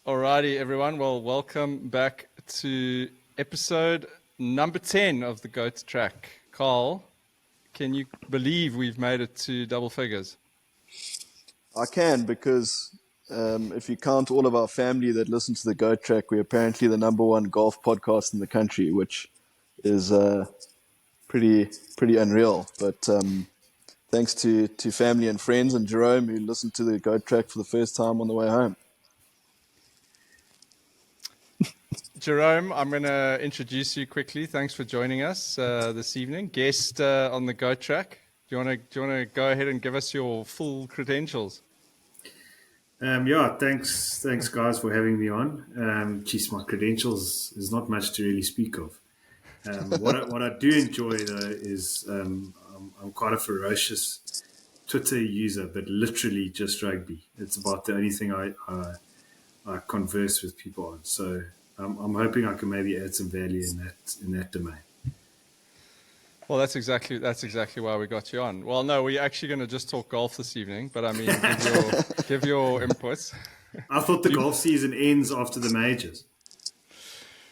Alrighty, everyone. Well, welcome back to episode number 10 of the Go to Track. Carl, can you believe we've made it to double figures? I can, because if you count all of our family that listen to the Go Track, we're apparently the number one golf podcast in the country, which is pretty unreal. But thanks to family and friends and Jerome, who listened to the Go Track for the first time on the way home. Jerome, I'm going to introduce you quickly. Thanks for joining us this evening. Guest on the Go Track. Do you want to go ahead and give us your full credentials? Thanks guys for having me on. My credentials is not much to really speak of. What I do enjoy though is I'm quite a ferocious Twitter user, but literally just rugby. It's about the only thing I converse with people on. So I'm hoping I can maybe add some value in that domain. Well, that's exactly why we got you on. Well, no, we're actually going to just talk golf this evening, but I mean, give your inputs. I thought the golf season ends after the majors.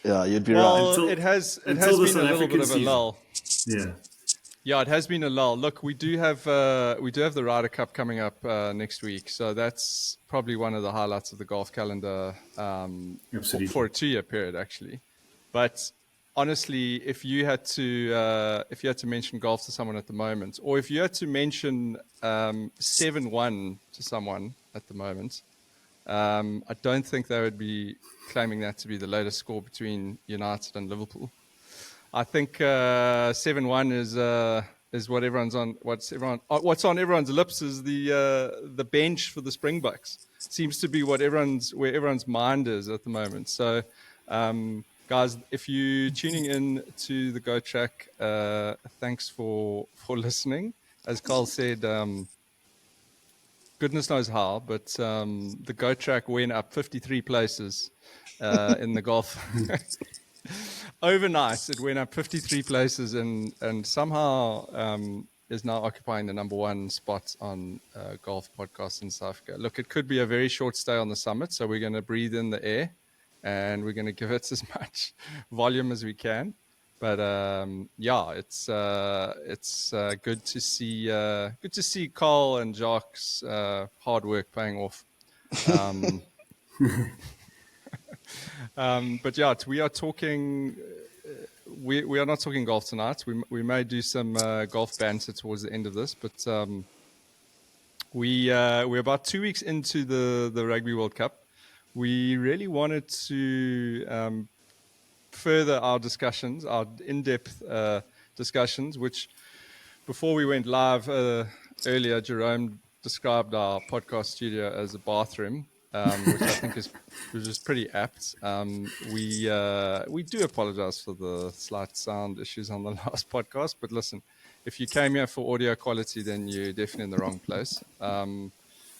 Yeah, you'd be right. Well, it has been a little bit of a lull. Yeah, it has been a lull. Look, we do have the Ryder Cup coming up next week, so that's probably one of the highlights of the golf calendar for a 2-year period, actually. But honestly, if you had to mention golf to someone at the moment, or if you had to mention 7-1 to someone at the moment, I don't think they would be claiming that to be the latest score between United and Liverpool. I think 7-1 is what everyone's on. What's on everyone's lips is the bench for the Springboks. Seems to be where everyone's mind is at the moment. So, guys, if you're tuning in to the Go Track, thanks for listening. As Carl said, goodness knows how, but the Go Track went up 53 places in the golf. Overnight, it went up 53 places and somehow is now occupying the number one spot on golf podcasts in South Africa. Look, it could be a very short stay on the summit, so we're going to breathe in the air and we're going to give it as much volume as we can. But it's good to see Carl and Jacques' hard work paying off. But yeah, we are talking. We are not talking golf tonight. We may do some golf banter towards the end of this, but we're about 2 weeks into the Rugby World Cup. We really wanted to further our discussions, our in-depth discussions, which before we went live earlier, Jerome described our podcast studio as a bathroom, which I think is pretty apt. We do apologize for the slight sound issues on the last podcast, but listen, if you came here for audio quality, then you're definitely in the wrong place.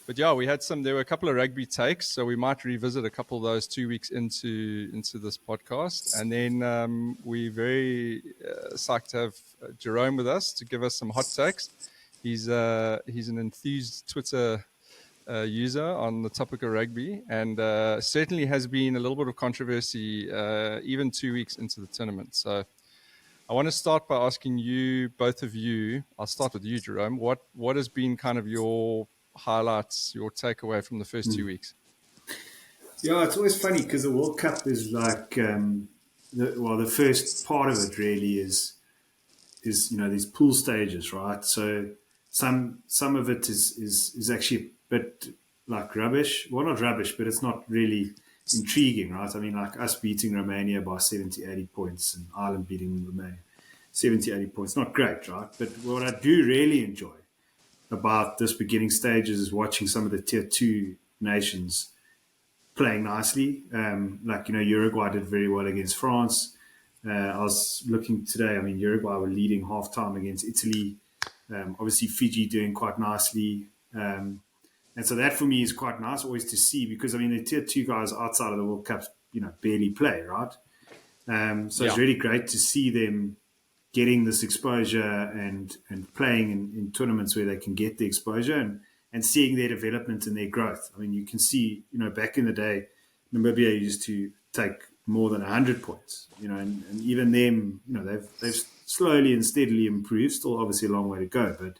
But yeah, there were a couple of rugby takes, so we might revisit a couple of those 2 weeks into this podcast. And then we're very psyched to have Jerome with us to give us some hot takes. He's an enthused Twitter user on the topic of rugby, and certainly has been a little bit of controversy even 2 weeks into the tournament. So I want to start by asking you, both of you, I'll start with you, Jerome, what has been kind of your highlights, your takeaway from the first 2 weeks? Yeah, it's always funny because the World Cup is like, the first part of it really is these pool stages, right? So some of it is actually a bit like rubbish. Well, not rubbish, but it's not really intriguing, right? I mean, like us beating Romania by 70, 80 points and Ireland beating Romania 70, 80 points. Not great, right? But what I do really enjoy about this beginning stages is watching some of the tier 2 nations playing nicely. Uruguay did very well against France. I was looking today, Uruguay were leading halftime against Italy. Obviously, Fiji doing quite nicely. And so that for me is quite nice always to see because, the tier 2 guys outside of the World Cup, barely play, right? It's really great to see them getting this exposure and playing in tournaments where they can get the exposure and seeing their development and their growth. You can see, back in the day, Namibia used to take more than 100 points, and even them, they've slowly and steadily improved. Still, obviously, a long way to go, but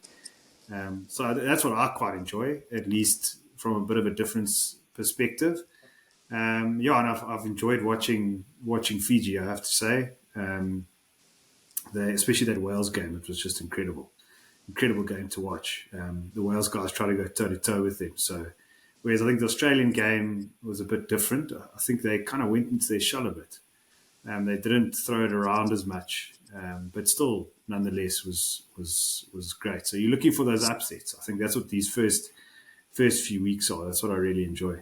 so that's what I quite enjoy, at least from a bit of a difference perspective. And I've enjoyed watching Fiji. I have to say, especially that Wales game, it was just incredible game to watch. The Wales guys try to go toe to toe with them. So, whereas I think the Australian game was a bit different. I think they kind of went into their shell a bit. They didn't throw it around as much, but still, nonetheless, was great. So you're looking for those upsets. I think that's what these first few weeks are. That's what I really enjoy.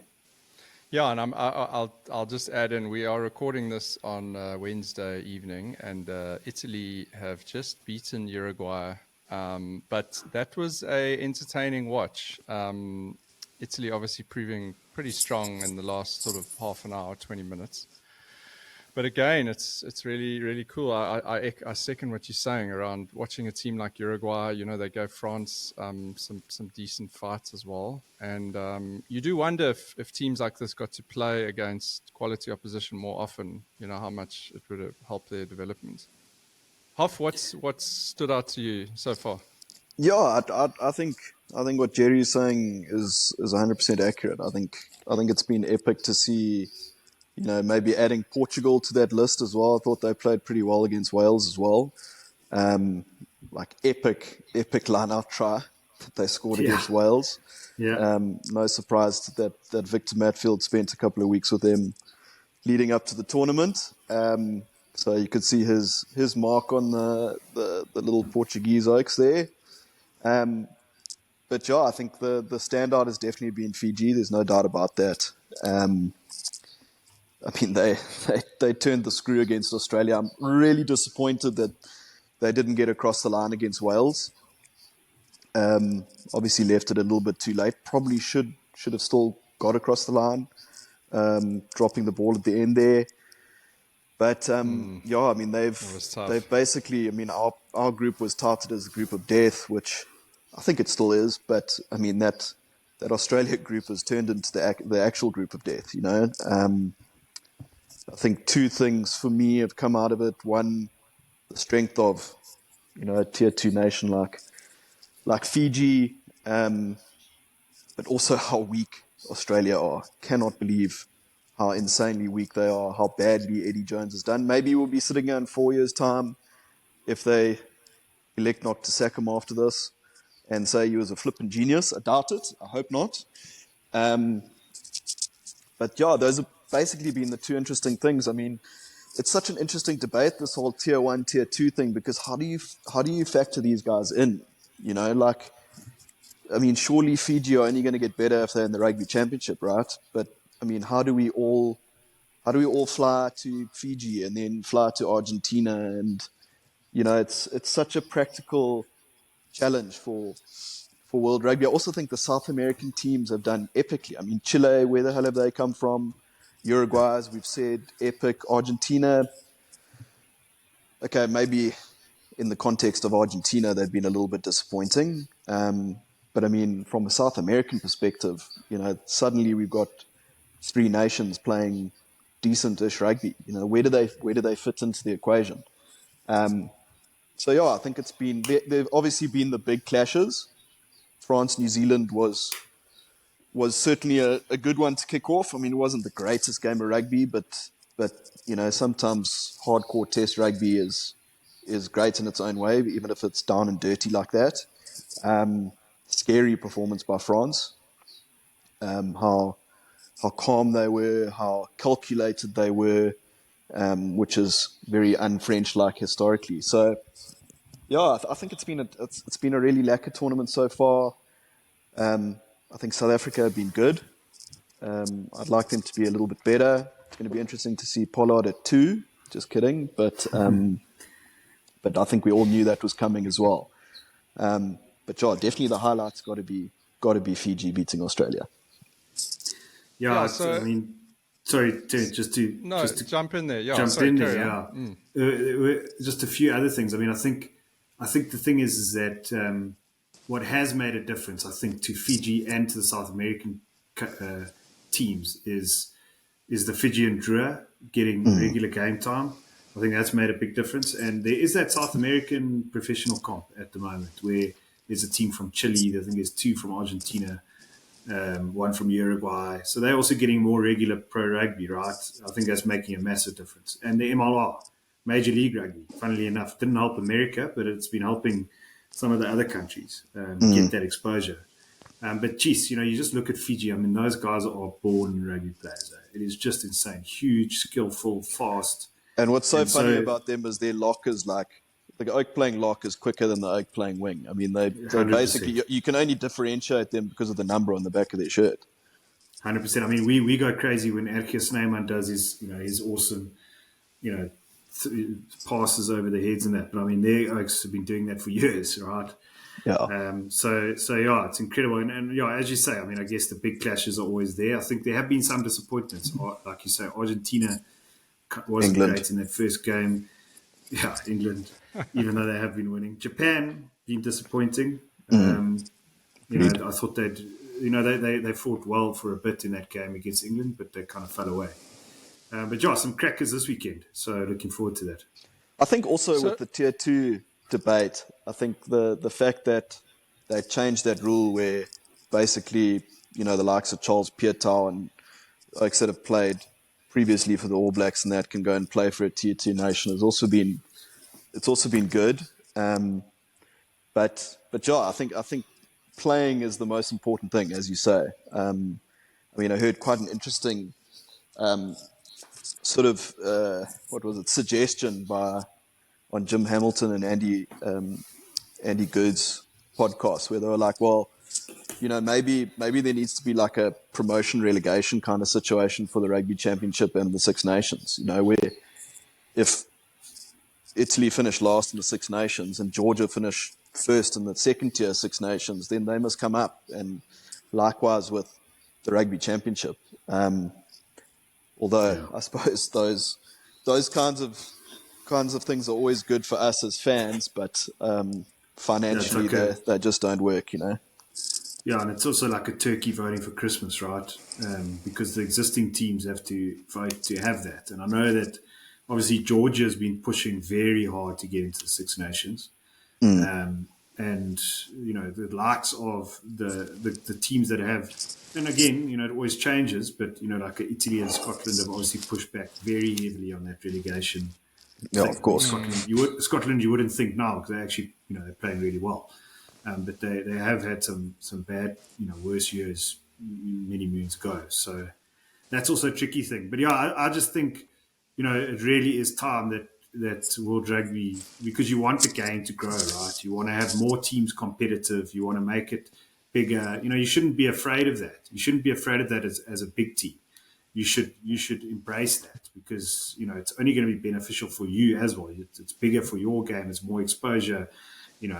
Yeah, and I'll just add in. We are recording this on Wednesday evening, and Italy have just beaten Uruguay. But that was a entertaining watch. Italy obviously proving pretty strong in the last sort of half an hour, 20 minutes. But again, it's really, really cool. I second what you're saying around watching a team like Uruguay. They gave France some decent fights as well. And you do wonder if teams like this got to play against quality opposition more often, how much it would have helped their development. Hoff, what's stood out to you so far? Yeah, I think what Jerry is saying is 100% accurate. I think it's been epic to see. Maybe adding Portugal to that list as well. I thought they played pretty well against Wales as well. Like epic line-out try that they scored against Wales. Yeah. No surprise that Victor Matfield spent a couple of weeks with them leading up to the tournament. So you could see his mark on the little Portuguese oaks there. But yeah, I think the standout has definitely been Fiji. There's no doubt about that. I mean, they turned the screw against Australia. I'm really disappointed that they didn't get across the line against Wales. Obviously left it a little bit too late. Probably should have still got across the line, dropping the ball at the end there. But I mean, they've basically, I mean, our group was touted as a group of death, which I think it still is. But I mean, that Australia group has turned into the actual group of death. I think two things for me have come out of it. One, the strength of, a tier 2 nation like Fiji, but also how weak Australia are. Cannot believe how insanely weak they are, how badly Eddie Jones has done. Maybe we'll be sitting here in 4 years' time if they elect not to sack him after this and say he was a flipping genius. I doubt it. I hope not. But yeah, those have basically been the two interesting things. I mean, it's such an interesting debate, this whole tier 1, tier 2 thing, because how do you factor these guys in? I mean, surely Fiji are only going to get better if they're in the Rugby Championship, right? But I mean, how do we all fly to Fiji and then fly to Argentina? And it's such a practical challenge for World Rugby. I also think the South American teams have done epically. I mean, Chile, where the hell have they come from? Uruguay, as we've said, epic. Argentina, okay, maybe in the context of Argentina, they've been a little bit disappointing. But I mean, from a South American perspective, suddenly we've got three nations playing decent-ish rugby. Where do they fit into the equation? So yeah, I think there've obviously been the big clashes. France, New Zealand was certainly a good one to kick off. I mean, it wasn't the greatest game of rugby, but sometimes hardcore test rugby is great in its own way, even if it's down and dirty like that. Scary performance by France. How calm they were, how calculated they were, which is very un-French-like historically. So yeah, I think it's been a really lacquer tournament so far. I think South Africa have been good. I'd like them to be a little bit better. It's going to be interesting to see Pollard at 2. Just kidding, but I think we all knew that was coming as well. But yeah, definitely the highlight's got to be Fiji beating Australia. Yeah, so, I mean, sorry, just to jump in there. Yeah, jump in there. Yeah, just a few other things. I mean, I think the thing is that what has made a difference, I think, to Fiji and to the South American teams is is the Fijian Drua getting regular game time. I think that's made a big difference. And there is that South American professional comp at the moment where there's a team from Chile. I think there's two from Argentina, one from Uruguay. So they're also getting more regular pro rugby, right? I think that's making a massive difference. And the MLR, Major League Rugby, funnily enough, didn't help America, but it's been helping some of the other countries get that exposure. But geez, you just look at Fiji. I mean, those guys are born rugby players. It is just insane. Huge, skillful, fast. And what's so funny about them is their lock is like the oak playing lock is quicker than the oak playing wing. I mean, they basically, you can only differentiate them because of the number on the back of their shirt. 100%. I mean, we go crazy when Erkje Snyman does his awesome, passes over the heads and that. But I mean, their oaks have been doing that for years, right? Yeah. So yeah, it's incredible. And yeah, as you say, I mean, I guess the big clashes are always there. I think there have been some disappointments. Like you say, Argentina wasn't great in that first game. Yeah, England, even though they have been winning. Japan, been disappointing. I thought they fought well for a bit in that game against England, but they kind of fell away. But yeah, some crackers this weekend. So looking forward to that. I think also with the Tier 2 debate, I think the fact that they changed that rule where basically, the likes of Charles Piutau and folks that have played previously for the All Blacks and that can go and play for a Tier 2 nation has also been good. But yeah, I think playing is the most important thing, as you say. I heard quite an interesting suggestion on Jim Hamilton and Andy Good's podcast, where they were like, well, maybe there needs to be like a promotion relegation kind of situation for the Rugby Championship and the Six Nations, where if Italy finish last in the Six Nations and Georgia finish first in the second tier Six Nations, then they must come up, and likewise with the Rugby Championship. Although I suppose those kinds of things are always good for us as fans, but financially they just don't work, Yeah, and it's also like a turkey voting for Christmas, right? Because the existing teams have to vote to have that. And I know that obviously Georgia has been pushing very hard to get into the Six Nations. And, the likes of the teams that have, and again, it always changes, but, like Italy and Scotland have obviously pushed back very heavily on that relegation. Yeah, of course. Scotland, you wouldn't think now, because they actually, they're playing really well. But they have had some bad, worse years many moons ago. So that's also a tricky thing. But yeah, I just think, it really is time that World Rugby, because you want the game to grow, right? You want to have more teams competitive. You want to make it bigger. You shouldn't be afraid of that. You shouldn't be afraid of that as a big team. You should embrace that, because, it's only going to be beneficial for you as well. It's bigger for your game. It's more exposure,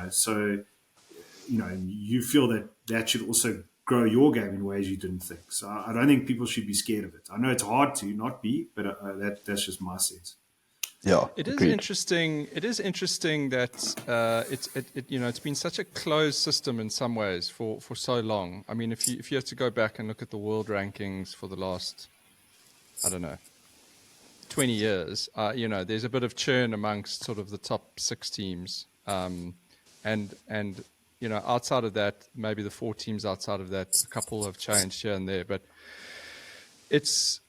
so you feel that should also grow your game in ways you didn't think. So I don't think people should be scared of it. I know it's hard to not be, but that's just my sense. Yeah, it is interesting. It is interesting that it's been such a closed system in some ways for so long. I mean, if you have to go back and look at the world rankings for the last, 20 years, there's a bit of churn amongst sort of the top 6 teams, and outside of that, maybe the 4 teams outside of that, a couple have changed here and there. But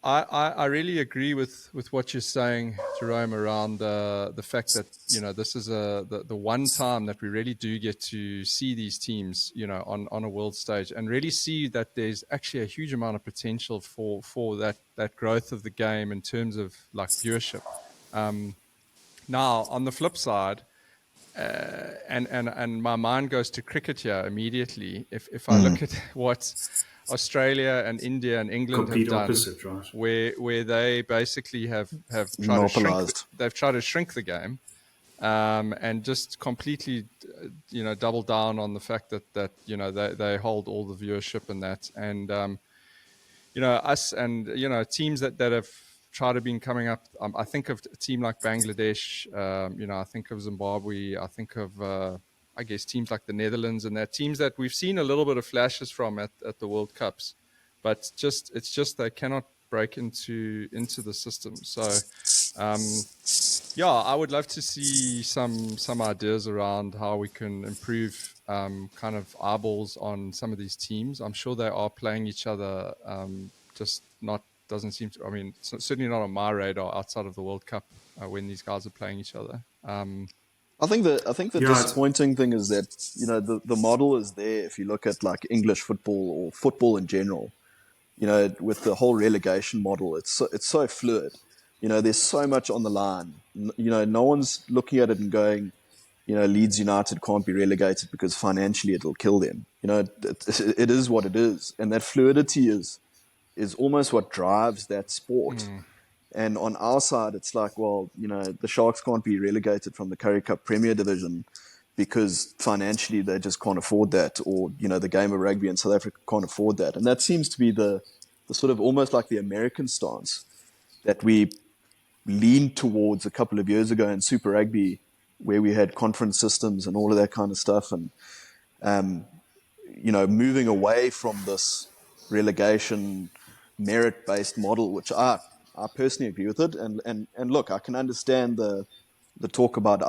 I really agree with what you're saying, Jerome, around the fact that, this is the one time that we really do get to see these teams, on a world stage, and really see that there's actually a huge amount of potential for that growth of the game in terms of like viewership. Now, on the flip side, and my mind goes to cricket here immediately. If I look at what Australia and India and England Complete have done, opposite, right? where they basically have tried to shrink the game, and just completely, double down on the fact that they hold all the viewership and that, and us and teams that have tried to been coming up. I think of a team like Bangladesh, I think of Zimbabwe, I think of I guess teams like the Netherlands, and that teams that we've seen a little bit of flashes from at the World Cups, but it's just they cannot break into the system. So, yeah, I would love to see some ideas around how we can improve kind of eyeballs on some of these teams. I'm sure they are playing each other, just not doesn't seem to. I mean, certainly not on my radar outside of the World Cup when these guys are playing each other. I think the Yeah, it's disappointing thing is that the model is there. If you look at like English football or football in general, with the whole relegation model, it's so fluid. There's so much on the line. No one's looking at it and going, Leeds United can't be relegated because financially it'll kill them. It is what it is, and that fluidity is almost what drives that sport. And on our side, it's like, well, the Sharks can't be relegated from the Currie Cup Premier Division because financially they just can't afford that, or the game of rugby in South Africa can't afford that. And that seems to be the sort of almost like the American stance that we leaned towards a couple of years ago in Super Rugby, where we had conference systems and all of that kind of stuff, and moving away from this relegation merit-based model, which I personally agree with it. And look, I can understand the talk about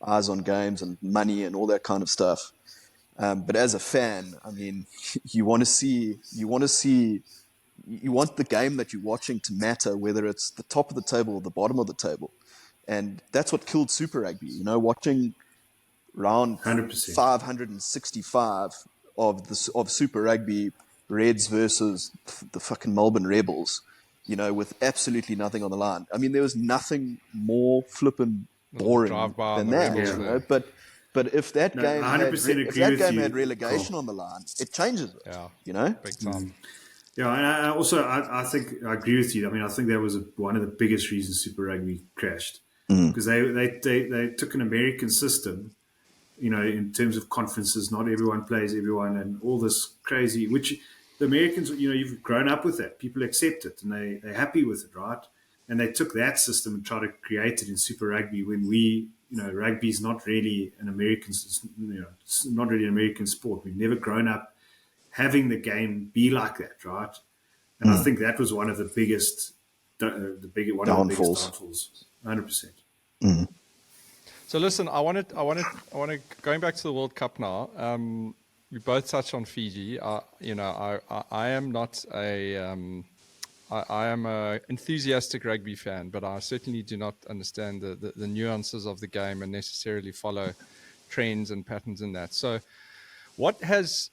eyes on games and money and all that kind of stuff. But as a fan, I mean, you want the game that you're watching to matter, whether it's the top of the table or the bottom of the table. And that's what killed Super Rugby. Watching round 100%. 565 of Super Rugby, Reds versus the fucking Melbourne Rebels, with absolutely nothing on the line. I mean, there was nothing more flippin' boring than that, But if that game had relegation on the line, it changes it. Big time. Yeah, and I think I agree with you. I mean, I think that was one of the biggest reasons Super Rugby crashed, because they took an American system, in terms of conferences. Not everyone plays everyone, and all this crazy, which the Americans, you've grown up with that. People accept it, and they're happy with it, right? And they took that system and tried to create it in Super Rugby when rugby is not really an American, it's not really an American sport. We've never grown up having the game be like that, right? And I think that was one of the biggest, downfalls, 100%. So listen, I want to going back to the World Cup now. We both touched on Fiji. I am not I am a enthusiastic rugby fan, but I certainly do not understand the nuances of the game and necessarily follow trends and patterns in that. So, what has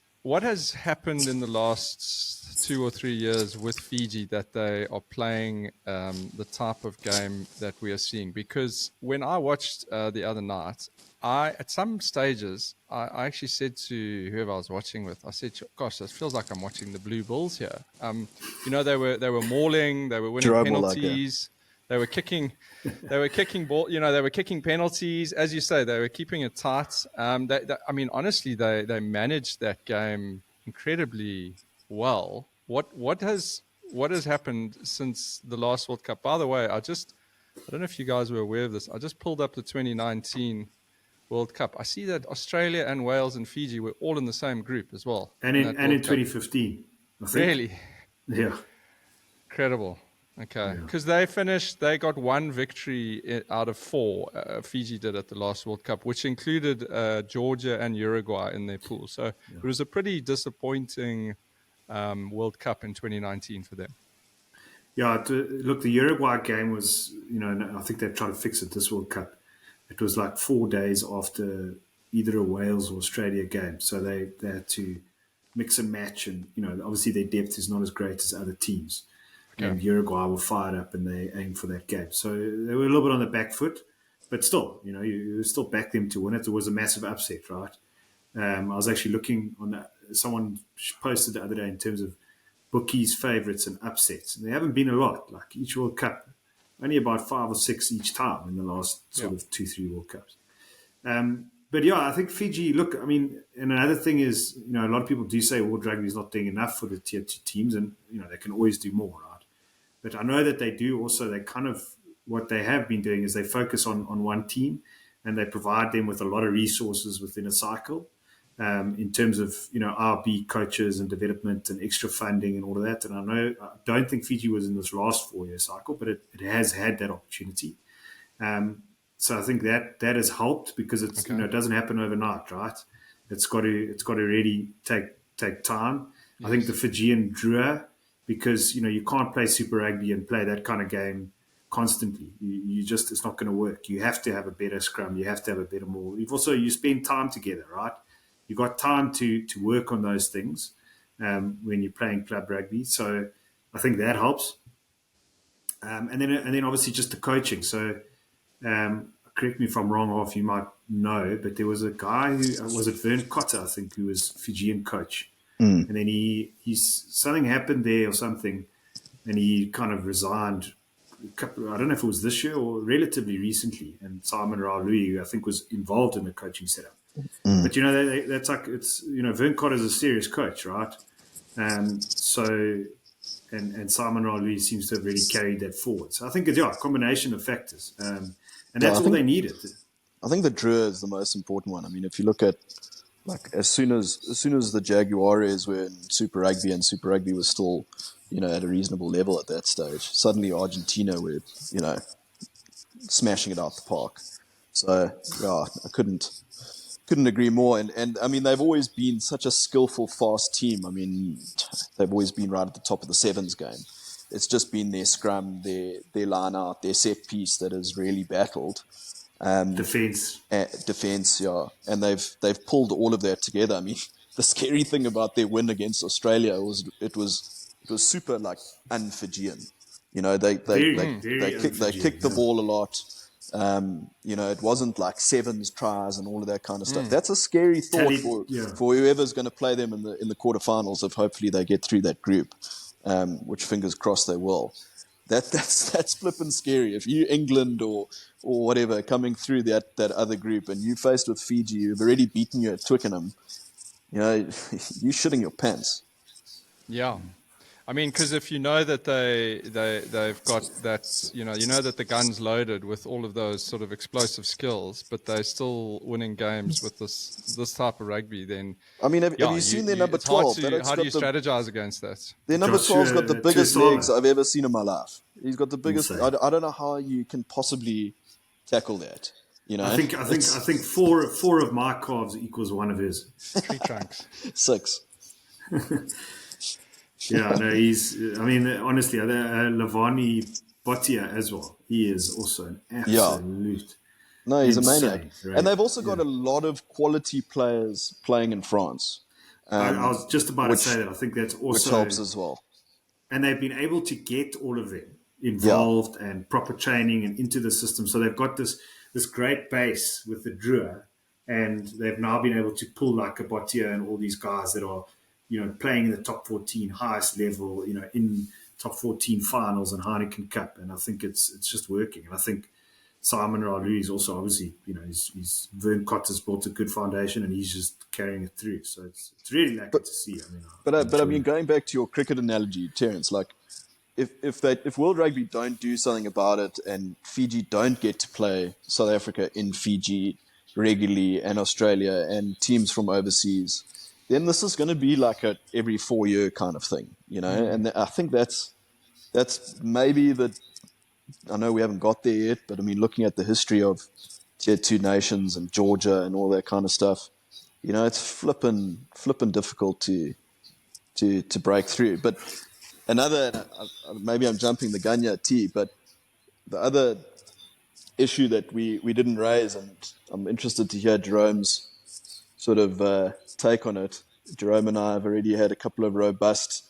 happened in the last 2 or 3 years with Fiji that they are playing the type of game that we are seeing? Because when I watched the other night, at some stages, I actually said to whoever I was watching with, I said, "Gosh, this feels like I'm watching the Blue Bulls here." They were mauling, they were winning penalties, they were kicking ball. They were kicking penalties, as you say. They were keeping it tight. I mean, honestly, they managed that game incredibly well. What has happened since the last World Cup? By the way, I don't know if you guys were aware of this. I just pulled up the 2019 World Cup. I see that Australia and Wales and Fiji were all in the same group as well. And in 2015, I think. Really? Yeah. Incredible. Okay. Because they got one victory out of 4, Fiji did at the last World Cup, which included Georgia and Uruguay in their pool. So it was a pretty disappointing World Cup in 2019 for them. Yeah, look, the Uruguay game was, I think they've tried to fix it this World Cup. It was like 4 days after either a Wales or Australia game. So they had to mix and match. And, obviously their depth is not as great as other teams. Okay. And Uruguay were fired up and they aimed for that game. So they were a little bit on the back foot. But still, you still back them to win it. It was a massive upset, right? I was actually looking on that. Someone posted the other day in terms of bookies, favourites and upsets. And there haven't been a lot. Like each World Cup, only about 5 or 6 each time in the last sort of 2-3 World Cups. But I think Fiji, look, I mean, and another thing is, a lot of people do say World Rugby is not doing enough for the tier 2 teams, and, they can always do more, right? But I know that they do also, what they have been doing is they focus on one team and they provide them with a lot of resources within a cycle. in terms of RB coaches and development and extra funding and all of that. And I don't think Fiji was in this last 4-year cycle, but it has had that opportunity. So I think that has helped because it's it doesn't happen overnight, right? It's got to really take time. Yes. I think the Fijian Drua, because you can't play Super Rugby and play that kind of game constantly. You just, it's not going to work. You have to have a better scrum. You have to have a better maul. You spend time together, right? You got time to work on those things when you're playing club rugby. So I think that helps. And then obviously just the coaching. So correct me if I'm wrong, or if you might know, but there was a guy who was it Vern Cotter, I think, who was Fijian coach. And then he's something happened there or something, and he kind of resigned. I don't know if it was this year or relatively recently. And Simon Raului, who I think was involved in the coaching setup. But that's like, it's Vern Cotter is a serious coach, right? So Simon Raului seems to have really carried that forward. So I think it's a combination of factors, and that's all they needed. I think the Drua is the most important one. I mean, if you look at like as soon as the Jaguares were in Super Rugby and Super Rugby was still at a reasonable level at that stage, suddenly Argentina were smashing it out the park. So I couldn't agree more. And I mean, they've always been such a skillful, fast team. I mean, they've always been right at the top of the sevens game. It's just been their scrum, their line out, their set piece that has really battled. Defense, yeah. And they've pulled all of that together. I mean, the scary thing about their win against Australia was it was super like un-Fijian. They kicked the ball a lot. It wasn't like sevens tries and all of that kind of stuff. That's a scary thought for whoever's going to play them in the quarterfinals. If hopefully they get through that group, which fingers crossed they will. That's flipping scary. If you England or whatever coming through that other group and you faced with Fiji, who've already beaten you at Twickenham, you're shitting your pants. Yeah. I mean, because if you know that they've got that, you know that the gun's loaded with all of those sort of explosive skills, but they're still winning games with this type of rugby, then I mean, have you seen their number 12? How do you strategize against that? Their number 12's got the biggest legs I've ever seen in my life. He's got the biggest. I don't know how you can possibly tackle that. I think four of my calves equals one of his. 3 trunks. 6. Yeah, no, honestly, Lavani Botia as well. He is also an absolute. No, he's a maniac. Right? And they've also got a lot of quality players playing in France. I was just about to say that. I think that's also. Which helps as well. And they've been able to get all of them involved and proper training and into the system. So they've got this great base with the Drua, and they've now been able to pull like a Botia and all these guys that are, playing in the top 14 highest level, in top 14 finals and Heineken Cup. And I think it's just working. And I think Simon Raului is also obviously, he's Vern Cotter's built a good foundation and he's just carrying it through. So it's really good to see. I mean, going back to your cricket analogy, Terence, like if World Rugby don't do something about it and Fiji don't get to play South Africa in Fiji regularly and Australia and teams from overseas, then this is going to be like a every 4-year kind of thing, And I think that's maybe I know we haven't got there yet, but I mean, looking at the history of Tier 2 nations and Georgia and all that kind of stuff, it's flipping difficult to break through. But another, maybe I'm jumping the gun here, T, but the other issue that we didn't raise, and I'm interested to hear Jerome's sort of take on it. Jerome and I have already had a couple of robust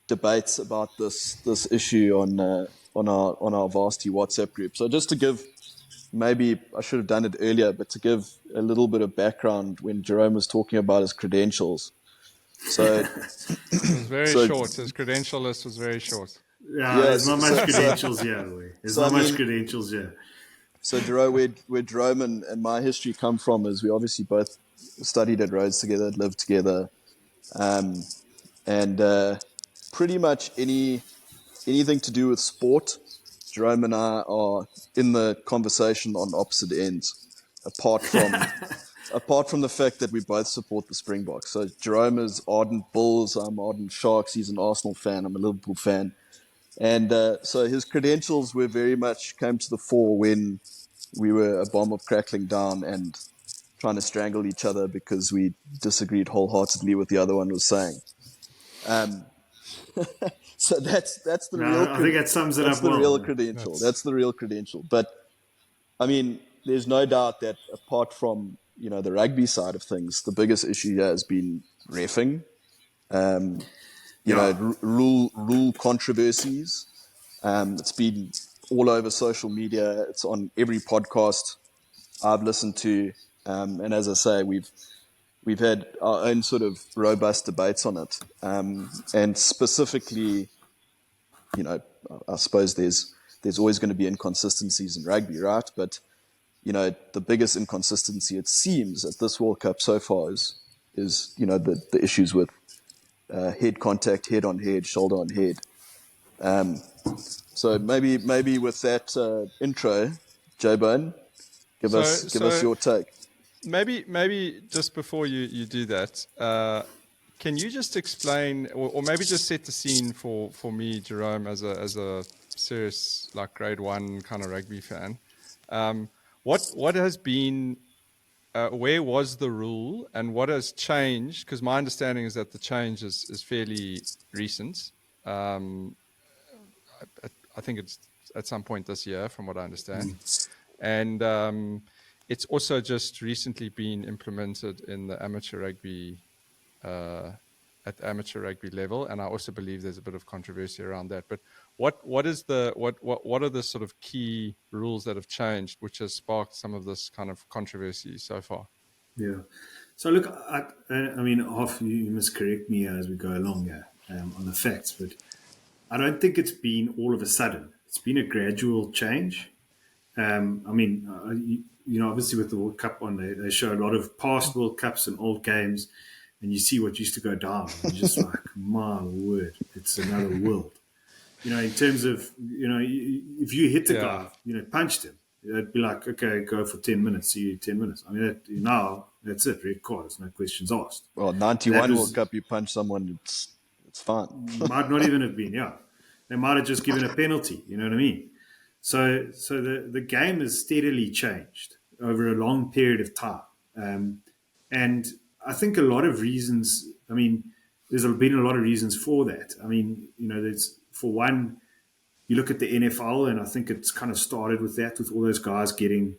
debates about this issue on our Varsity WhatsApp group. So just to give, maybe I should have done it earlier, but to give a little bit of background when Jerome was talking about his credentials. So it was very short. His credential list was very short. Yeah, there's not much credentials here. There's not much credentials here. So Jerome, where Jerome and my history come from is we obviously both studied at Rhodes together, lived together, and pretty much anything to do with sport, Jerome and I are in the conversation on opposite ends. Apart apart from the fact that we both support the Springboks. So Jerome is ardent Bulls, I'm ardent Sharks. He's an Arsenal fan, I'm a Liverpool fan. And so his credentials were very much came to the fore when we were a bomb of crackling down and trying to strangle each other because we disagreed wholeheartedly with the other one was saying. So that's the real. I think that sums it that's up the well. real credential. That's the real credential. But I mean, there's no doubt that apart from the rugby side of things, the biggest issue here has been reffing. Rule controversies. It's been all over social media. It's on every podcast I've listened to, and as I say, we've had our own sort of robust debates on it. And specifically, I suppose there's always going to be inconsistencies in rugby, right? But the biggest inconsistency it seems at this World Cup so far is the issues with head contact, head on head, shoulder on head. So maybe with that intro, J-Bone, give us your take. Maybe just before you do that, can you just explain, or maybe just set the scene for me, Jerome, as a serious like grade 1 kind of rugby fan? What has been, where was the rule, and what has changed? Because my understanding is that the change is fairly recent. I think it's at some point this year, from what I understand. And it's also just recently been implemented in the amateur rugby, at the amateur rugby level. And I also believe there's a bit of controversy around that. But what are the sort of key rules that have changed, which has sparked some of this kind of controversy so far? Yeah. So look, I mean, you must correct me as we go along here on the facts, but I don't think it's been all of a sudden. It's been a gradual change. I mean, obviously with the World Cup on, they show a lot of past World Cups and old games, and you see what used to go down. And you're just like, my word, it's another world. In terms of, if you hit the guy, punched him, it'd be like, okay, go for 10 minutes, see you 10 minutes. I mean, now that's it, red card, there's no questions asked. Well, 91 World Cup, you punch someone, it's fine. Might not even have been, yeah. They might have just given a penalty, you know what I mean? So the game has steadily changed over a long period of time. And I think a lot of reasons, I mean, there's been a lot of reasons for that. I mean, there's, for one, you look at the NFL, and I think it's kind of started with that, with all those guys getting,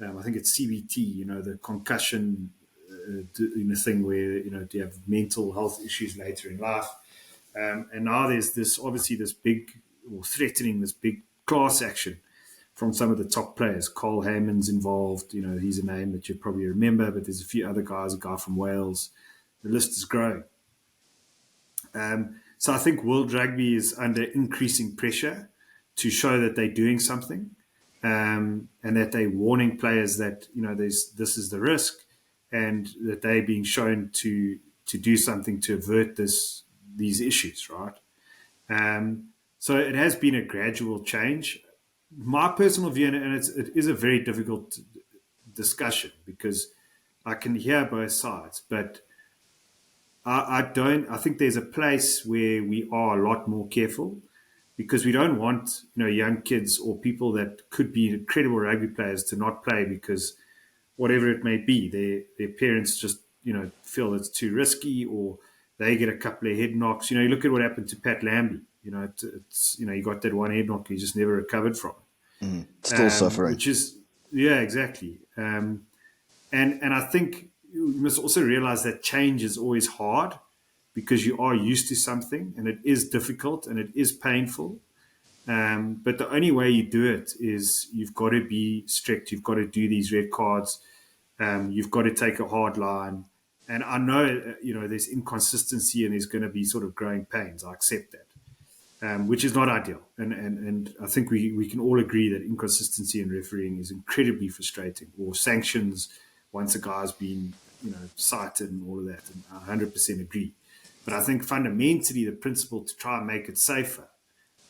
I think it's CBT, the concussion thing where, do you have mental health issues later in life? And now there's this big, or threatening this big class action from some of the top players. Cole Heyman's involved. He's a name that you probably remember, but there's a few other guys, a guy from Wales. The list is growing. So I think World Rugby is under increasing pressure to show that they're doing something, and that they're warning players that, this is the risk, and that they're being shown to do something to avert these issues, right? So it has been a gradual change. My personal view, and it is a very difficult discussion because I can hear both sides, but I think there's a place where we are a lot more careful, because we don't want young kids or people that could be incredible rugby players to not play because whatever it may be, their parents just feel it's too risky, or they get a couple of head knocks. You look at what happened to Pat Lambie. It's he got that one head knock, he just never recovered from it. Still suffering. Which is, yeah, exactly. And I think you must also realize that change is always hard, because you are used to something, and it is difficult and it is painful. But the only way you do it is you've got to be strict. You've got to do these red cards. You've got to take a hard line. And I know, there's inconsistency and there's going to be sort of growing pains. I accept that, which is not ideal. And I think we can all agree that inconsistency in refereeing is incredibly frustrating, or sanctions once a guy's been, cited and all of that. And I 100% agree. But I think fundamentally the principle to try and make it safer,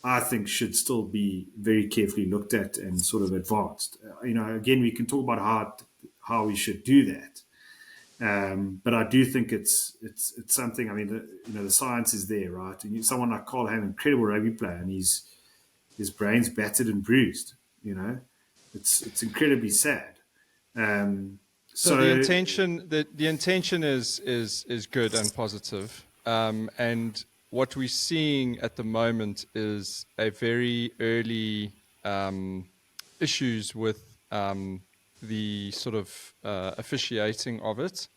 I think, should still be very carefully looked at and sort of advanced. Again, we can talk about how we should do that. But I do think it's something. I mean, the science is there, right? And someone like Carl Ham, incredible rugby player, and his brain's battered and bruised. It's incredibly sad. Um, So the so intention, the intention is good and positive, and what we're seeing at the moment is a very early issues with the sort of officiating of it,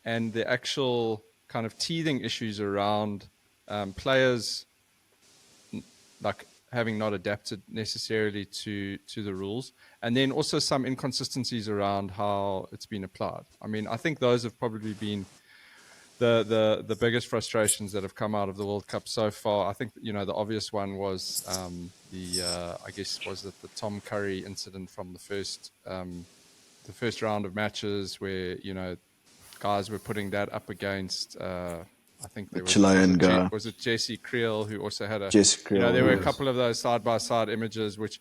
and the actual kind of teething issues around players like having not adapted necessarily to the rules, and then also some inconsistencies around how it's been applied. I mean, I think those have probably been the biggest frustrations that have come out of the World Cup so far. I think the obvious one was I guess was it the Tom Curry incident from the first round of matches where guys were putting that up against. I think there Chilean guy. was it Jesse Creel who also had Jesse Creel, there were a yes. couple of those side by side images which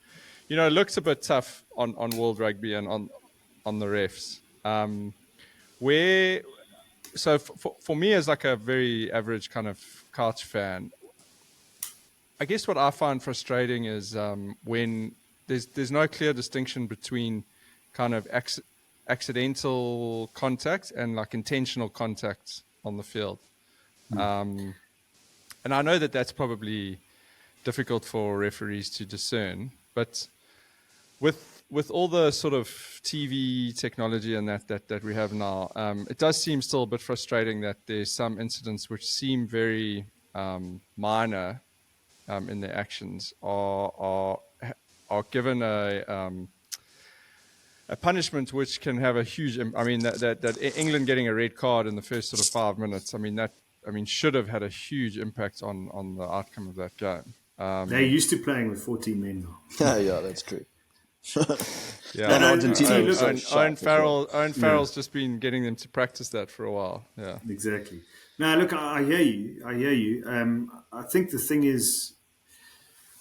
looks a bit tough on World Rugby and on the refs. So for me as like a very average kind of couch fan, I guess what I find frustrating is when there's no clear distinction between kind of accidental contact and like intentional contact on the field. And I know that that's probably difficult for referees to discern, but with all the sort of TV technology and that we have now, it does seem still a bit frustrating that there's some incidents which seem very minor in their actions are given a punishment which can have a huge. I mean that England getting a red card in the first sort of 5 minutes. I mean should have had a huge impact on the outcome of that game. they're used to playing with 14 men now. Yeah, that's true. Yeah, And Argentina look, was so Owen sharp as well. Farrell's just been getting them to practice that for a while. Yeah, Exactly. Now, look, I hear you. I think the thing is,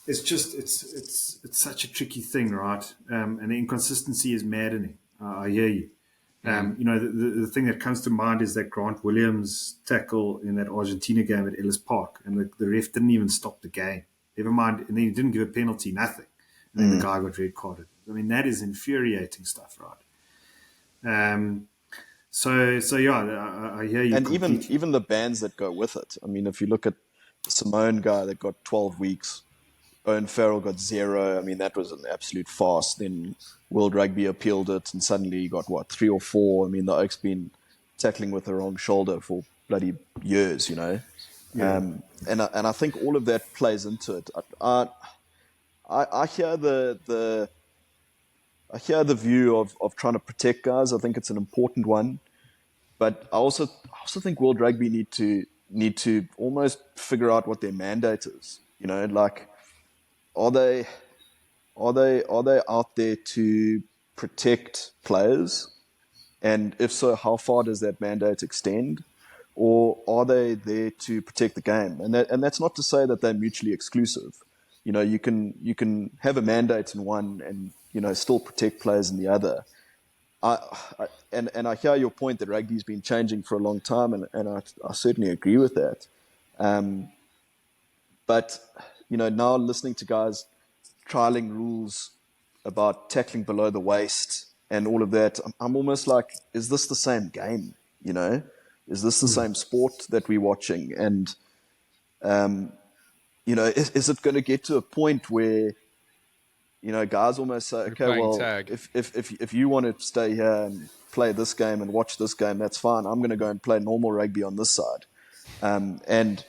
it's such a tricky thing, right? And the inconsistency is maddening. I hear you. The thing that comes to mind is that Grant Williams tackle in that Argentina game at Ellis Park, and the ref didn't even stop the game. Never mind, and then he didn't give a penalty, nothing. And then the guy got red carded. I mean, that is infuriating stuff, right? So yeah, I hear you. And completely. even the bans that go with it. I mean, if you look at the Simone guy that got 12 weeks, Owen Farrell got 0. I mean, that was an absolute farce. Then World Rugby appealed it, and suddenly you got, 3 or 4? I mean, the Oak's been tackling with the wrong shoulder for bloody years, Yeah. and I think all of that plays into it. I hear the view of trying to protect guys. I think it's an important one, but I also think World Rugby need to almost figure out what their mandate is. Like, are they out there to protect players? And if so, how far does that mandate extend? Or are they there to protect the game? And that's not to say that they're mutually exclusive. You can have a mandate in one and still protect players in the other. And I hear your point that rugby's been changing for a long time, and I certainly agree with that. But now listening to guys trialing rules about tackling below the waist and all of that, I'm almost like, is this the same game? Is this the same sport that we're watching? And is it going to get to a point where guys almost say, okay, well, tag. if you want to stay here and play this game and watch this game, that's fine. I'm going to go and play normal rugby on this side. And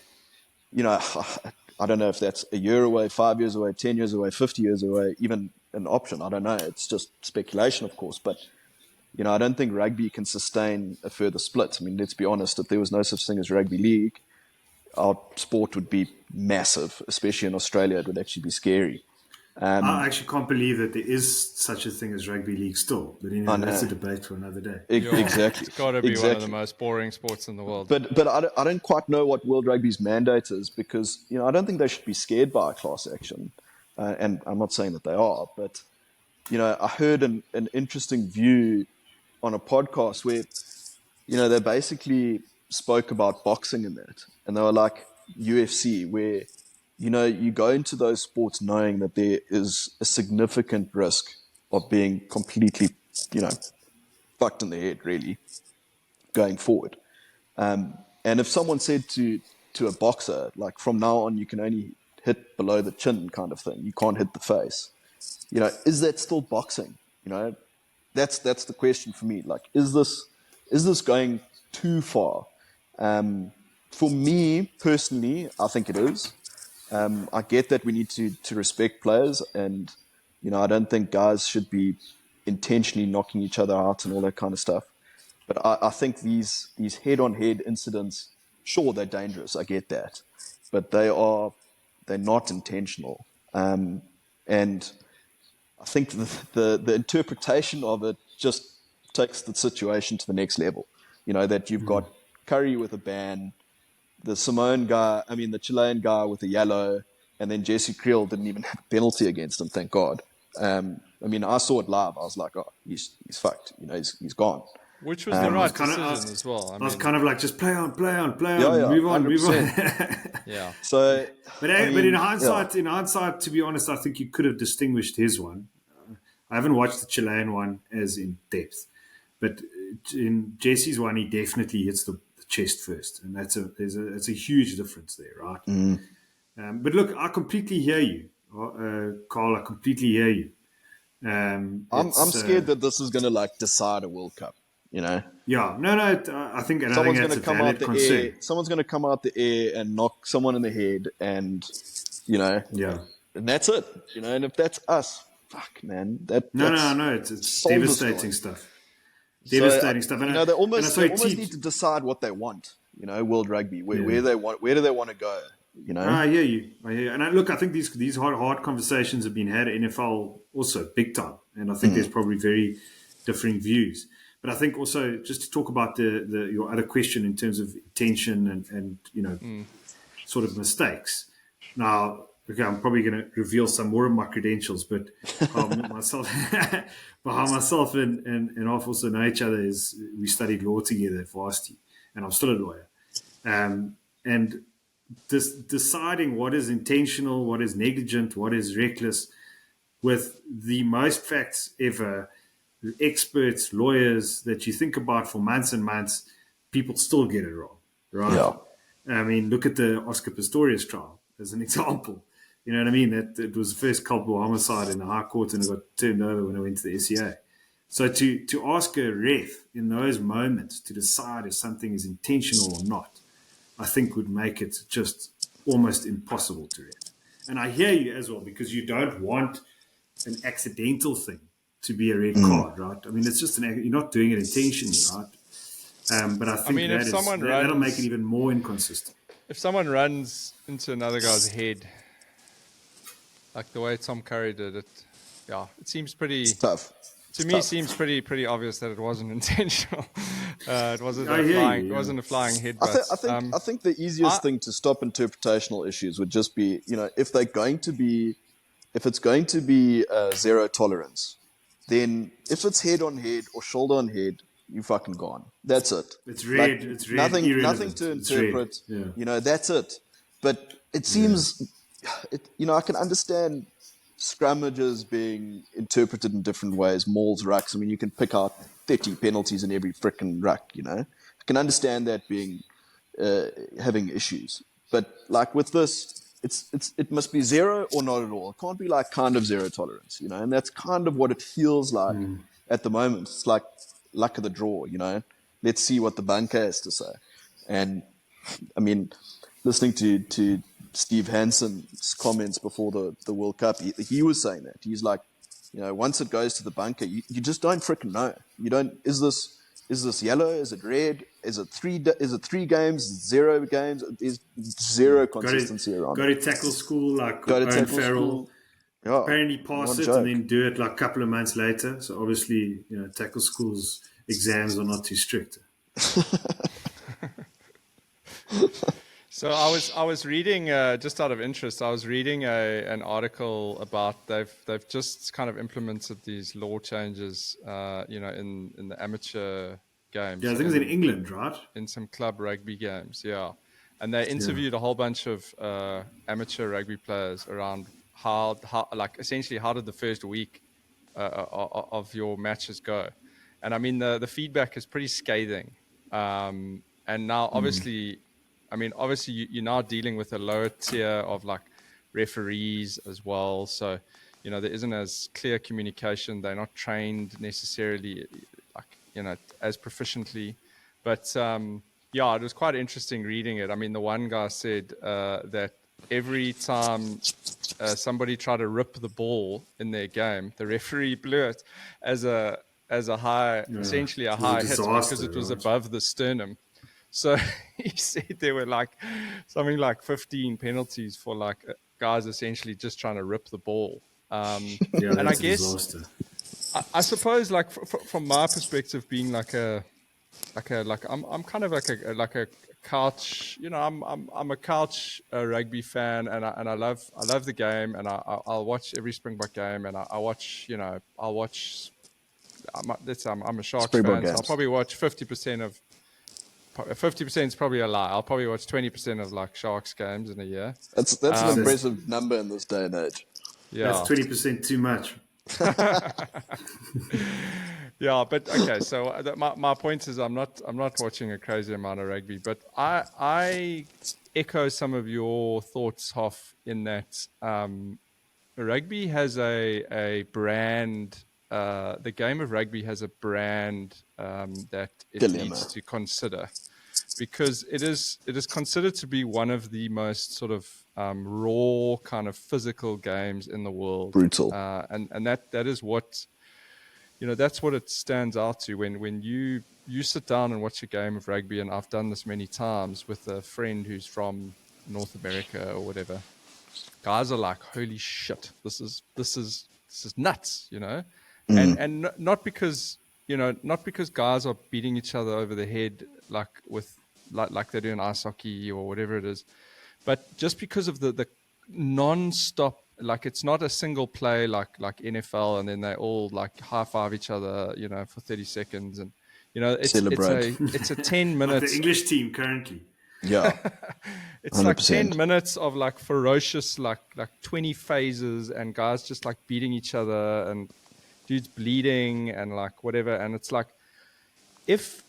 I don't know if that's a year away, 5 years away, 10 years away, 50 years away, even an option. I don't know. It's just speculation, of course. But, I don't think rugby can sustain a further split. I mean, let's be honest, if there was no such thing as rugby league, our sport would be massive, especially in Australia. It would actually be scary. I actually can't believe that there is such a thing as rugby league still. But anyway, that's a debate for another day. Exactly. It's got to be one of the most boring sports in the world. But I don't quite know what World Rugby's mandate is, because I don't think they should be scared by a class action, and I'm not saying that they are. But I heard an interesting view on a podcast where they basically spoke about boxing in that. And they were like UFC, where, you go into those sports knowing that there is a significant risk of being completely, fucked in the head, really, going forward. And if someone said to a boxer, like, from now on, you can only hit below the chin kind of thing, you can't hit the face, is that still boxing? That's the question for me. Like, is this going too far? For me personally, I think it is. I get that we need to respect players, and I don't think guys should be intentionally knocking each other out and all that kind of stuff. But I think these head-on-head incidents, sure, they're dangerous. I get that, but they're not intentional. And I think the interpretation of it just takes the situation to the next level. That you've got Curry with a ban, the Chilean guy with a yellow, and then Jesse Creel didn't even have a penalty against him, thank God. I saw it live. I was like, oh, he's fucked. He's gone. Which was the right decision as well. I was kind of like, just play on, Yeah, move on. Yeah. So, but in hindsight, to be honest, I think you could have distinguished his one. I haven't watched the Chilean one as in depth, but in Jesse's one, he definitely hits the chest first, and it's a huge difference there, right? But look, I completely hear you, Carl. I completely hear you. I'm scared that this is going to decide a World Cup. Yeah, no, I think someone's going to come out the air. Someone's going to come out the air and knock someone in the head, and and that's it. And if that's us, fuck, man, no, it's devastating stuff. Devastating stuff. And they almost need to decide what they want. World Rugby, where do they want to go? I hear you. And look, I think these hard conversations have been had at NFL also big time, and I think there's probably very differing views. But I think also, just to talk about your other question in terms of intention and sort of mistakes. Now, okay, I'm probably going to reveal some more of my credentials, but myself and I've also know each other is we studied law together at varsity, and I'm still a lawyer. And deciding what is intentional, what is negligent, what is reckless, with the most facts ever, experts, lawyers that you think about for months and months, people still get it wrong, right? Yeah. Look at the Oscar Pistorius trial as an example. You know what I mean? That it was the first culpable homicide in the High Court, and it got turned over when it went to the SCA. So to ask a ref in those moments to decide if something is intentional or not, I think would make it just almost impossible to ref. And I hear you as well, because you don't want an accidental thing to be a red card, right? It's just you're not doing it intentionally, right? But I think that'll make it even more inconsistent. If someone runs into another guy's head, like the way Tom Curry did it, it seems pretty tough. To me, it seems pretty obvious that it wasn't intentional. It wasn't a flying headbutt. I think the easiest thing to stop interpretational issues would just be, if it's going to be zero tolerance, then if it's head on head or shoulder on head, you fucking gone. That's it. It's red. It's red. Nothing to interpret. Yeah. That's it. But it seems, I can understand scrummages being interpreted in different ways. Mauls, rucks. You can pick out 30 penalties in every frickin' ruck. I can understand that being having issues. But with this, it must be zero or not at all. It can't be kind of zero tolerance, and that's kind of what it feels like at the moment. It's like luck of the draw, Let's see what the bunker has to say. And listening to Steve Hansen's comments before the World Cup, he was saying that. He's like, once it goes to the bunker, you just don't freaking know. You don't. Is this yellow? Is it red? Is it 3 games? 0 games? There's zero consistency around. Go to tackle school Owen Farrell. Yeah, apparently pass it and then do it a couple of months later. So obviously, tackle school's exams are not too strict. So I was reading just out of interest. I was reading an article about they've just kind of implemented these law changes, in the amateur games. Yeah, I think it's in England, right? In some club rugby games, yeah. And they Yeah. interviewed a whole bunch of amateur rugby players around how, like, essentially, how did the first week of your matches go? And I mean, the feedback is pretty scathing. And now, obviously, you're now dealing with a lower tier of like referees as well. So, there isn't as clear communication. They're not trained necessarily, like, as proficiently. But yeah, it was quite interesting reading it. I mean, the one guy said that every time somebody tried to rip the ball in their game, the referee blew it as a high, essentially a it was a high hit, because disaster, it was right? above the sternum. So he said there were like something like 15 penalties for like guys essentially just trying to rip the ball. Yeah, And I that's a guess, disaster. I suppose, like from my perspective, being like I'm kind of like a couch, I'm a couch rugby fan, and I love the game, and I'll watch every Springbok game, and I watch, I'll watch. I'm a Sharks Springbok fan, so I'll games. probably watch 50% of. 50% is probably a lie. I'll probably watch 20% of like Sharks games in a year. That's an impressive number in this day and age. That's Yeah. 20% too much. Yeah, but okay. So my point is, I'm not watching a crazy amount of rugby, but I echo some of your thoughts, Hoff, in that rugby has a brand. The game of rugby has a brand that it Dilemma. needs to consider, because it is considered to be one of the most sort of raw kind of physical games in the world. Brutal. And that is what, that's what it stands out to when you sit down and watch a game of rugby. And I've done this many times with a friend who's from North America or whatever. Guys are like, holy shit, this is nuts, and not because guys are beating each other over the head like they do in ice hockey or whatever it is, but just because of the non-stop, like, it's not a single play like NFL, and then they all like high five each other, for 30 seconds, and Celebrate. it's a 10 Like minutes. the English team currently. Yeah. It's 100%. Like 10 100%. minutes of like ferocious, like 20 phases, and guys just like beating each other, and dudes bleeding, and like whatever. And it's like, if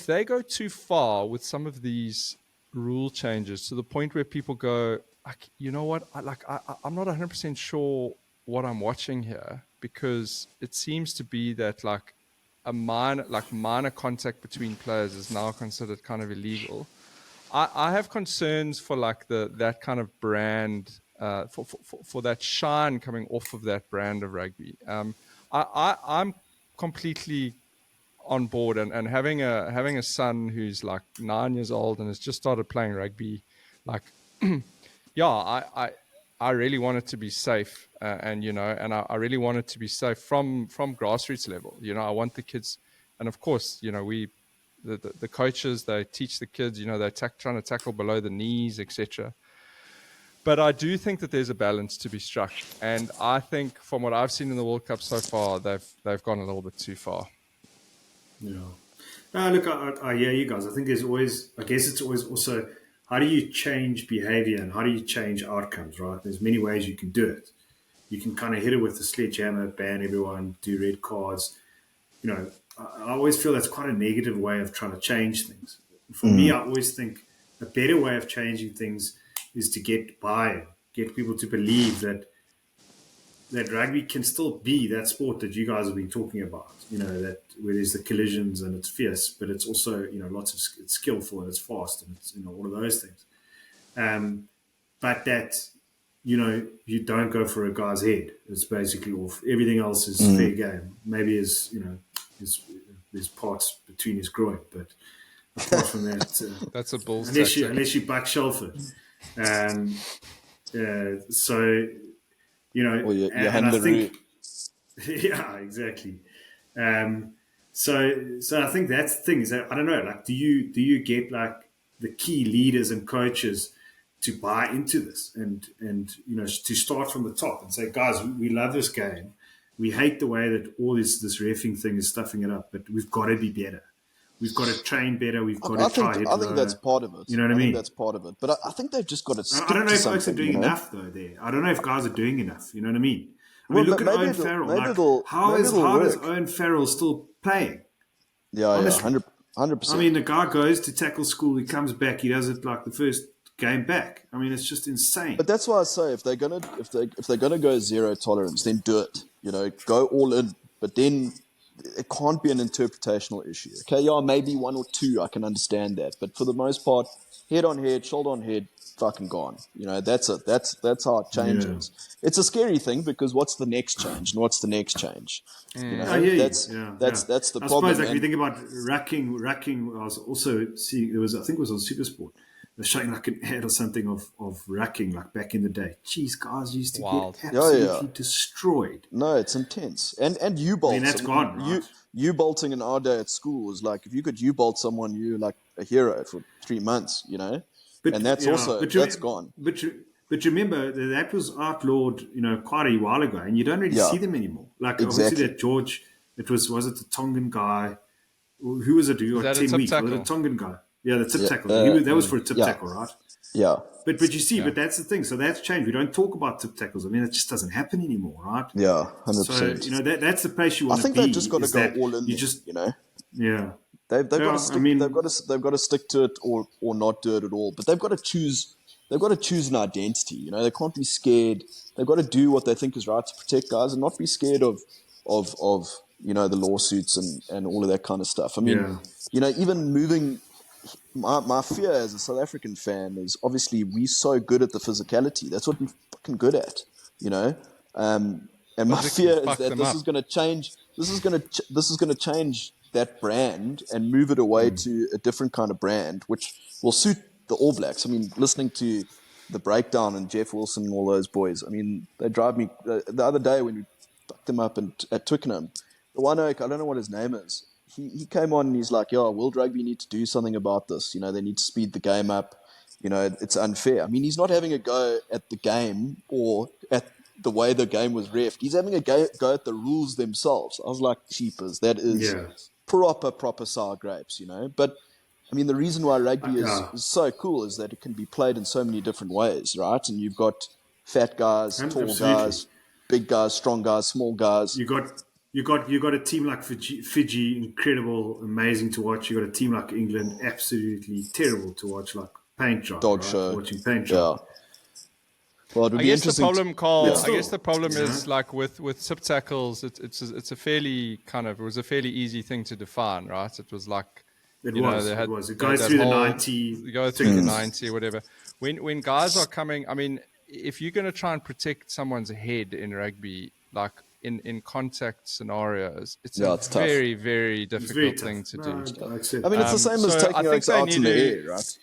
they go too far with some of these rule changes to the point where people go, like, you know what, I'm not 100% sure what I'm watching here, because it seems to be that like minor contact between players is now considered kind of illegal. I have concerns for like that kind of brand, for that shine coming off of that brand of rugby. I'm completely on board, and having a son who's like 9 years old and has just started playing rugby, like, yeah, I really want it to be safe, and I really want it to be safe from grassroots level. I want the kids, and of course, the coaches, they teach the kids, they're trying to tackle below the knees, etc. But I do think that there's a balance to be struck, and I think from what I've seen in the World Cup so far, they've gone a little bit too far. Yeah. No, look, I hear you guys. I think there's always, I guess it's always also, how do you change behavior and how do you change outcomes, right? There's many ways you can do it. You can kind of hit it with a sledgehammer, ban everyone, do red cards. I always feel that's quite a negative way of trying to change things. For me, I always think a better way of changing things is to get buy-in, get people to believe that rugby can still be that sport that you guys have been talking about. That where there's the collisions and it's fierce, but it's also lots of it's skillful and it's fast and it's all of those things. But that you don't go for a guy's head. It's basically off. Everything else is fair game. Maybe there's parts between his groin, but apart from that, That's a bull's unless tactic. you buck Shelford. So Or your and I Hundaroo. think yeah, exactly. So I think that's the thing is that I don't know. Like, do you get like the key leaders and coaches to buy into this and to start from the top and say, guys, we love this game. We hate the way that all this reffing thing is stuffing it up, but we've got to be better. we've got to train better, we've got I to try think it I think that's lower. part of it. You know what I I think mean? that's part of it. But I think they've just got to stick I don't know to if folks are something. doing You know? enough though. There, I don't know if guys are doing enough. You know what I mean? I Well, mean, look at maybe Owen Farrell. maybe Like, it'll how maybe it'll does work. Owen Farrell still playing? Yeah, Honestly. 100%. I mean, the guy goes to tackle school. He comes back. He does it like the first game back. I mean, it's just insane. But that's why I say if they're gonna go zero tolerance, then do it. You know, go all in. But then it can't be an interpretational issue. Okay, yeah, maybe one or two I can understand that, but for the most part, head on head, shoulder on head, fucking gone. You know, that's it. That's how it changes. It's a scary thing because what's the next change and what's the next change? You know, I hear you. that's the I problem. suppose, like, if you think about racking, I was also seeing, there was, I think it was on Supersport, they're showing like an ad or something of racking, like back in the day. Jeez, guys used to get absolutely destroyed. No, it's intense. And U-bolts. I mean, that's gone, right? U-bolting in our day at school was like, if you could U-bolt someone, you're like a hero for 3 months, you know? And that's that's gone. But remember, that was outlawed, you know, quite a while ago, and you don't really see them anymore. Like, obviously that George, was it the Tongan guy? Who was it? Who got 10 weeks? Was it a Tongan guy? Yeah, the tip tackle. That was for a tip tackle, right? Yeah. But you see, but that's the thing. So that's changed. We don't talk about tip tackles. I mean, it just doesn't happen anymore, right? Yeah, 100%. So, you know, that's the place you want to be. I think they've just got to go all in. You know. Yeah. They've got to stick. I mean, they've got to stick to it or not do it at all. But they've got to choose. They've got to choose an identity. You know, they can't be scared. They've got to do what they think is right to protect guys and not be scared of you know, the lawsuits and all of that kind of stuff. I mean, you know, even moving. My fear as a South African fan is obviously we're so good at the physicality. That's what we're fucking good at, you know. And my fear is that this is going to change. This is going to change that brand and move it away to a different kind of brand, which will suit the All Blacks. I mean, listening to the breakdown and Jeff Wilson and all those boys. I mean, they drive me. The other day when we fucked them up at Twickenham, the one oak, I don't know what his name is. He came on and he's like, "Yo, World Rugby need to do something about this. You know, they need to speed the game up. You know, it's unfair." I mean, he's not having a go at the game or at the way the game was reffed. He's having a go at the rules themselves. I was like, cheapers, that is proper sour grapes, you know. But I mean, the reason why rugby is so cool is that it can be played in so many different ways, right? And you've got fat guys, tall guys, big guys, strong guys, small guys. You got a team like Fiji, incredible, amazing to watch. You got a team like England, absolutely terrible to watch, like paint job. Dog show. Watching paint job. Well, it would be interesting. I guess the problem is like with tip tackles, it's a fairly it was a fairly easy thing to define, right? It was like it goes through the 90, you go through the 90 or whatever. When guys are coming, I mean, if you're going to try and protect someone's head in rugby, like in contact scenarios, it's a very, very difficult thing to do. I mean, it's the same as taking oaks out in the air, right?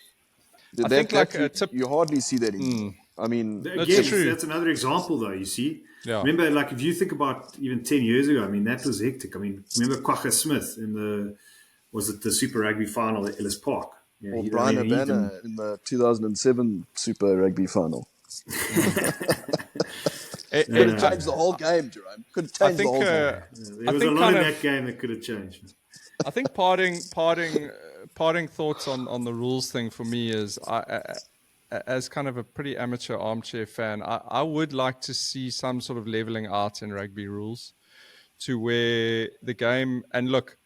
I think like a tip, you hardly see that anymore. I mean, that's another example, though. You see, remember, like if you think about even 10 years ago, I mean, that was hectic. I mean, remember Kwagga Smith in the Super Rugby final at Ellis Park? Yeah, or Brian Urbana in the 2007 Super Rugby final. It could have changed the whole game, Jerome. Could have changed the whole game. There was a lot in that game that could have changed. I think parting thoughts on the rules thing for me is, as kind of a pretty amateur armchair fan, I would like to see some sort of leveling out in rugby rules to where the game, and look,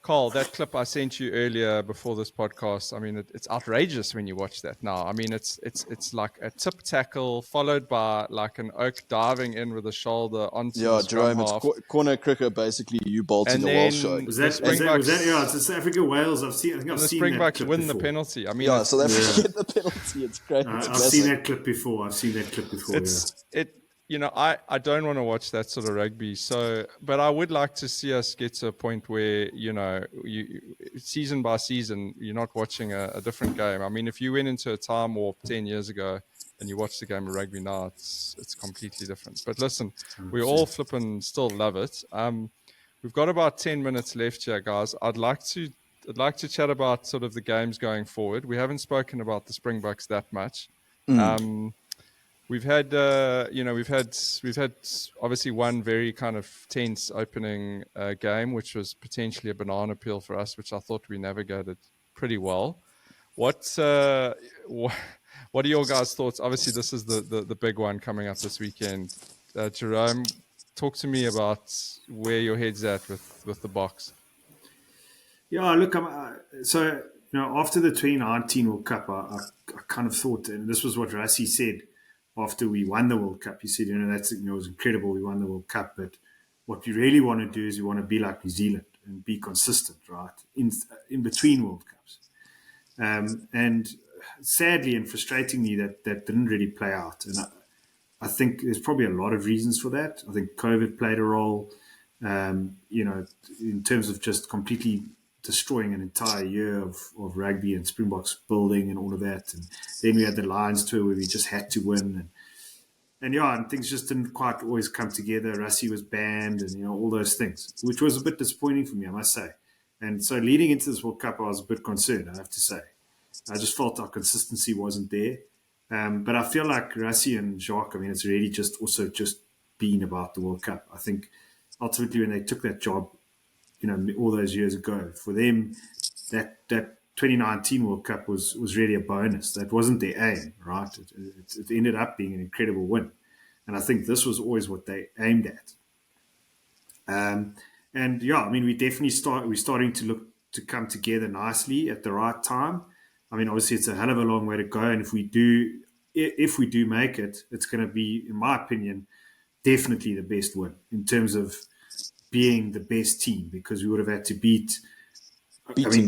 Carl, that clip I sent you earlier before this podcast, I mean, it's outrageous when you watch that now. I mean, it's like a tip tackle followed by like an oak diving in with a shoulder onto the Jerome, half. It's corner cricket, basically you bolting a Welsh oak. Was that it's South Africa, Wales. I've seen the that Springboks clip win before. the penalty. I mean, so they get the penalty. It's great. I've seen that clip before. You know, I don't want to watch that sort of rugby. So, but I would like to see us get to a point where, you know, season by season, you're not watching a different game. I mean, if you went into a time warp 10 years ago and you watch the game of rugby now, it's completely different. But listen, we all flipping still love it. We've got about 10 minutes left here, guys. I'd like to chat about sort of the games going forward. We haven't spoken about the Springboks that much. we've had we've had obviously one very kind of tense opening game, which was potentially a banana peel for us, which I thought we navigated pretty well. What what are your guys' thoughts? Obviously, this is the big one coming up this weekend. Jerome, talk to me about where your head's at with the box. Yeah, look, after the 2019 World Cup, I kind of thought, and this was what Rassie said after we won the World Cup. He said, it was incredible, we won the World Cup, but what we really want to do is we want to be like New Zealand and be consistent, right, in between World Cups. And sadly and frustratingly, that didn't really play out. And I think there's probably a lot of reasons for that. I think COVID played a role, in terms of just completely destroying an entire year of rugby and Springboks building and all of that. And then we had the Lions tour where we just had to win. And things just didn't quite always come together. Rassie was banned and, all those things, which was a bit disappointing for me, I must say. And so leading into this World Cup, I was a bit concerned, I have to say. I just felt our consistency wasn't there. But I feel like Rassie and Jacques, it's really just been about the World Cup. I think ultimately when they took that job, all those years ago, for them, that 2019 World Cup was really a bonus. That wasn't their aim, right? It ended up being an incredible win. And I think this was always what they aimed at. We definitely we're starting to look to come together nicely at the right time. Obviously it's a hell of a long way to go. And if we do make it, it's going to be, in my opinion, definitely the best win in terms of being the best team, because we would have had to beating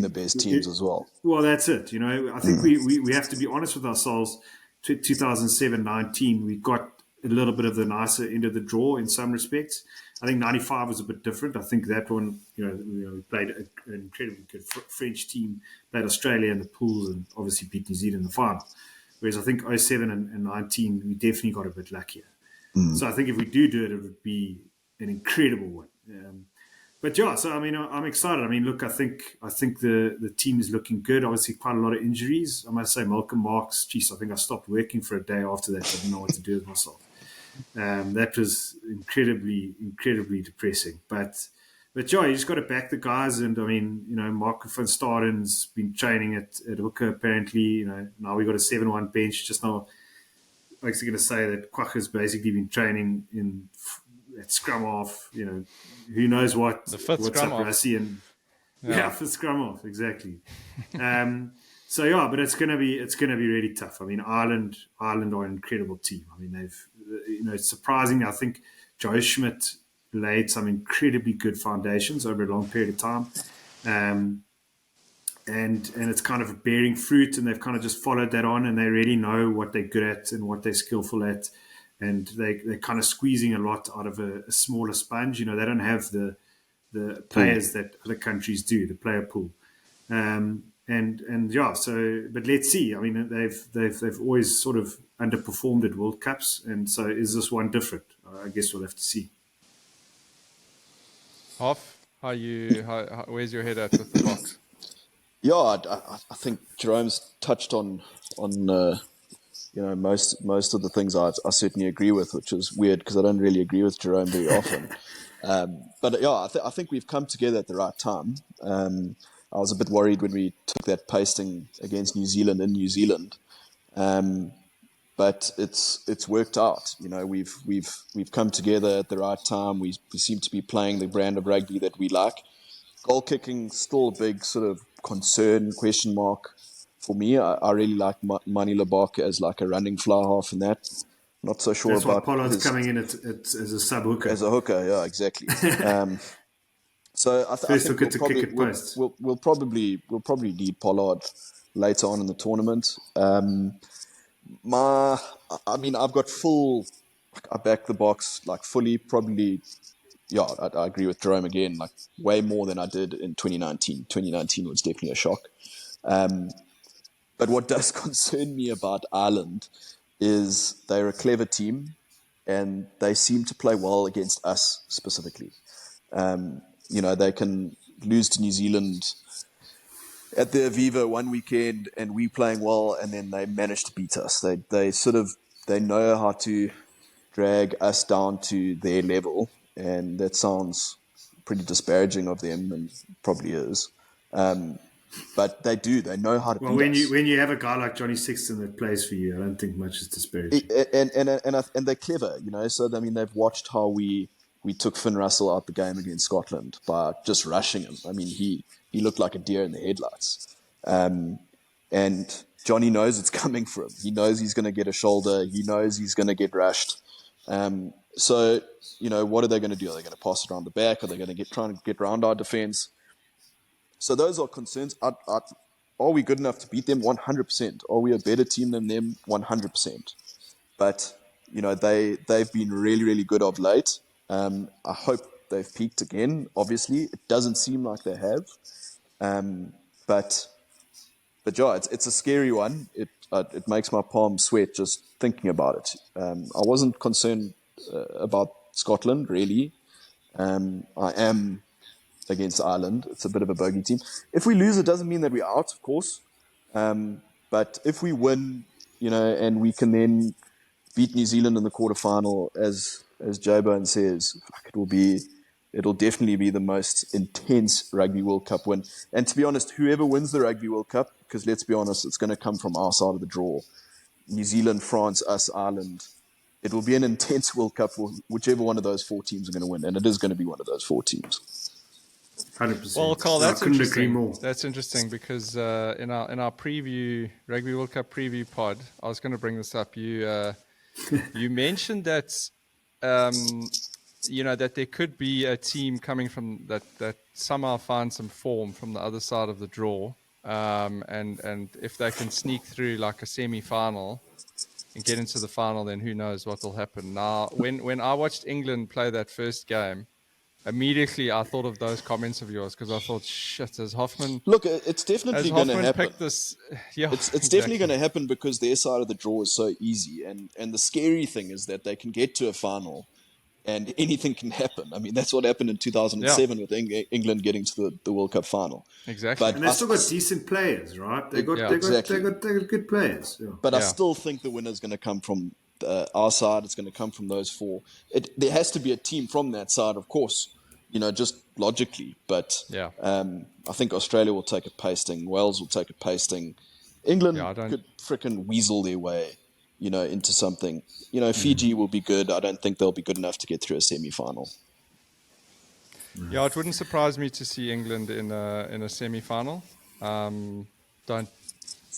the best teams as well. Well, that's it. I think we have to be honest with ourselves. 2007-19, we got a little bit of the nicer end of the draw in some respects. I think 95 was a bit different. I think that one, we played an incredibly good French team, played Australia in the pools and obviously beat New Zealand in the final. Whereas I think 07 and 19, we definitely got a bit luckier. So I think if we do it, it would be an incredible win. I'm excited. Look, I think the team is looking good. Obviously, quite a lot of injuries. I must say, Malcolm Marx, I think I stopped working for a day after that. I didn't know what to do with myself. That was incredibly, incredibly depressing. But you just got to back the guys. And Marco van Staden's been training at hooker apparently. Now we got a 7-1 bench. Just now, I'm actually going to say that Kwagga's basically been training at scrum off. Who knows what's up, Rassie, and for scrum off, exactly. But it's gonna be really tough. Ireland are an incredible team. It's surprising. I think Joe Schmidt laid some incredibly good foundations over a long period of time, and it's kind of bearing fruit. And they've kind of just followed that on, and they really know what they're good at and what they're skillful at. And they're kind of squeezing a lot out of a smaller sponge. They don't have the players that other countries do, the player pool. But let's see. They've always sort of underperformed at World Cups, and so is this one different? I guess we'll have to see. Hoff, where's your head at with the box? Yeah, I think Jerome's touched on most of the things I certainly agree with, which is weird because I don't really agree with Jerome very often. I think we've come together at the right time. I was a bit worried when we took that pasting against New Zealand in New Zealand, but it's worked out. We've come together at the right time. We seem to be playing the brand of rugby that we like. Goal kicking still a big sort of question mark. For me, I really like Mani Lebok as like a running fly half in that. Not so sure That's about why Pollard's coming in as a sub hooker. As a hooker, yeah, exactly. So I think we'll probably need Pollard later on in the tournament. I've got I back the box like fully. Probably, yeah, I agree with Jerome again. Like way more than I did in 2019. 2019 was definitely a shock. But what does concern me about Ireland is they're a clever team and they seem to play well against us specifically. They can lose to New Zealand at the Aviva one weekend and we playing well, and then they manage to beat us. They sort of they know how to drag us down to their level, and that sounds pretty disparaging of them, and probably is. But they do. They know how to Well, beat us. when you have a guy like Johnny Sexton that plays for you, I don't think much is disparaging. And they're clever, you know. So I mean, they've watched how we took Finn Russell out the game against Scotland by just rushing him. I mean, he looked like a deer in the headlights. And Johnny knows it's coming for him. He knows he's going to get a shoulder. He knows he's going to get rushed. So, you know, what are they going to do? Are they going to pass it around the back? Are they going to try and get around our defense? So those are concerns. Are we good enough to beat them? 100%. Are we a better team than them? 100%. But, you know, they've been really, really good of late. I hope they've peaked again. Obviously, it doesn't seem like they have. But yeah, it's a scary one. It makes my palms sweat just thinking about it. I wasn't concerned about Scotland, really. I am against Ireland. It's a bit of a bogey team. If we lose, it doesn't mean that we're out, of course. But if we win, you know, and we can then beat New Zealand in the quarterfinal, as J-Bone says, it'll definitely be the most intense Rugby World Cup win. And to be honest, whoever wins the Rugby World Cup, because let's be honest, it's going to come from our side of the draw. New Zealand, France, us, Ireland. It will be an intense World Cup for whichever one of those four teams are going to win. And it is going to be one of those four teams. 100%. Well, Carl, that's I couldn't agree interesting. more. That's interesting because in our preview Rugby World Cup preview pod, I was going to bring this up. You mentioned that you know that there could be a team coming from that somehow find some form from the other side of the draw, and if they can sneak through like a semi-final and get into the final, then who knows what will happen. Now, when I watched England play that first game, immediately I thought of those comments of yours because I thought, shit, Look, it's definitely going to happen. picked this? Yeah, it's definitely going to happen because their side of the draw is so easy. And the scary thing is that they can get to a final and anything can happen. I mean, that's what happened in 2007 with England getting to the World Cup final. Exactly. And they've still got decent players, right? They got good players. Yeah. But I still think the winner is going to come from our side. It's going to come from those four. There has to be a team from that side, of course, you know, just logically. But I think Australia will take a pasting. Wales will take a pasting. England could frickin' weasel their way, you know, into something. You know, Fiji will be good. I don't think they'll be good enough to get through a semi-final. Yeah, it wouldn't surprise me to see England in a semi-final.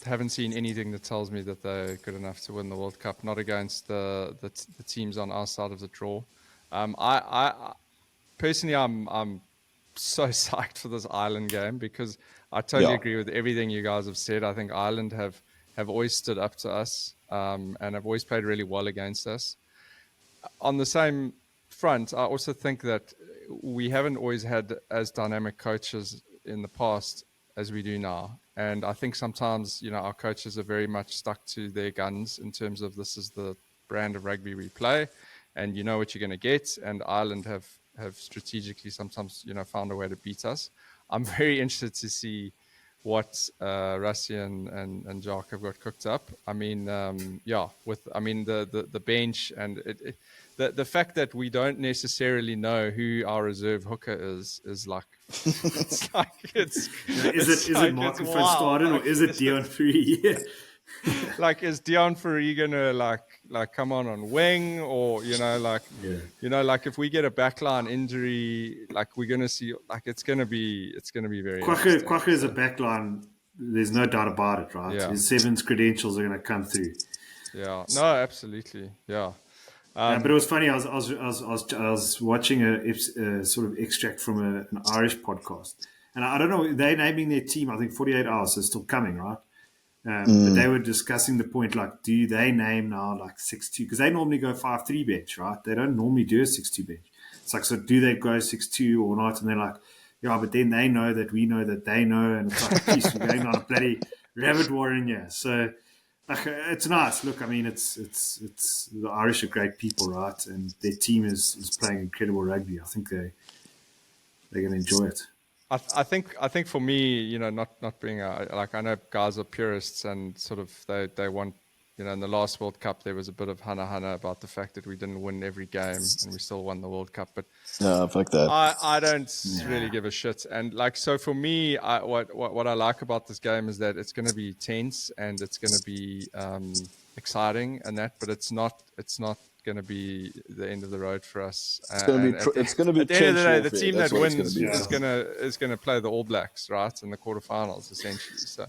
Haven't seen anything that tells me that they're good enough to win the World Cup. Not against the teams on our side of the draw. I personally, I'm so psyched for this Ireland game because I totally agree with everything you guys have said. I think Ireland have always stood up to us and have always played really well against us. On the same front, I also think that we haven't always had as dynamic coaches in the past as we do now. And I think sometimes, you know, our coaches are very much stuck to their guns in terms of this is the brand of rugby we play and you know what you're going to get. And Ireland have strategically sometimes, you know, found a way to beat us. I'm very interested to see what Rassie and Jock have got cooked up. I mean, the bench and the fact that we don't necessarily know who our reserve hooker is like it's like is it Marco van Staden or is it Dion Fourie? Like, is Dion Fourie gonna like come on wing, or you know like if we get a backline injury, like we're gonna see like it's gonna be very Quacker is a backline. There's no doubt about it, right? Yeah. His sevens credentials are gonna come through. Yeah, no, absolutely, yeah. But it was funny. I was watching a sort of extract from an Irish podcast, and I don't know. They're naming their team. I think 48 hours is still coming, right? But they were discussing the point, like, do they name now like 6-2? Because they normally go 5-3 bench, right? They don't normally do a 6-2 bench. It's like, so do they go 6-2 or not? And they're like, yeah, but then they know that we know that they know, and it's like, geez, we're going on a bloody rabbit warren here. So, like, it's nice. Look, I mean, it's the Irish are great people, right? And their team is playing incredible rugby. I think they're going to enjoy it. I think for me, you know, not being like, I know guys are purists and sort of they want in the last World Cup, there was a bit of hana about the fact that we didn't win every game and we still won the World Cup. But fuck that. I don't really give a shit. And so for me, what I like about this game is that it's going to be tense and it's going to be exciting and that, but it's not going to be the end of the road for us. It's going to be. It's going to be. At the end of the day, the warfare. team That's that what it's wins gonna be. is going to play the All Blacks, right, in the quarterfinals, essentially. So.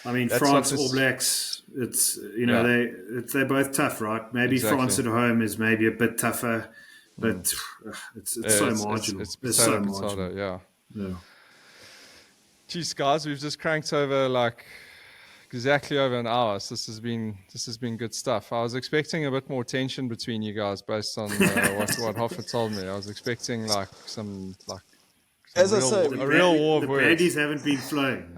I mean, France, All Blacks, it's, they're both tough, right? Maybe France at home is maybe a bit tougher, but it's so marginal. It's so marginal. Yeah. Geez, guys, we've just cranked over exactly over an hour. So this has been good stuff. I was expecting a bit more tension between you guys based on what Hoffa told me. I was expecting as I say, a real war of words. The baddies haven't been flowing.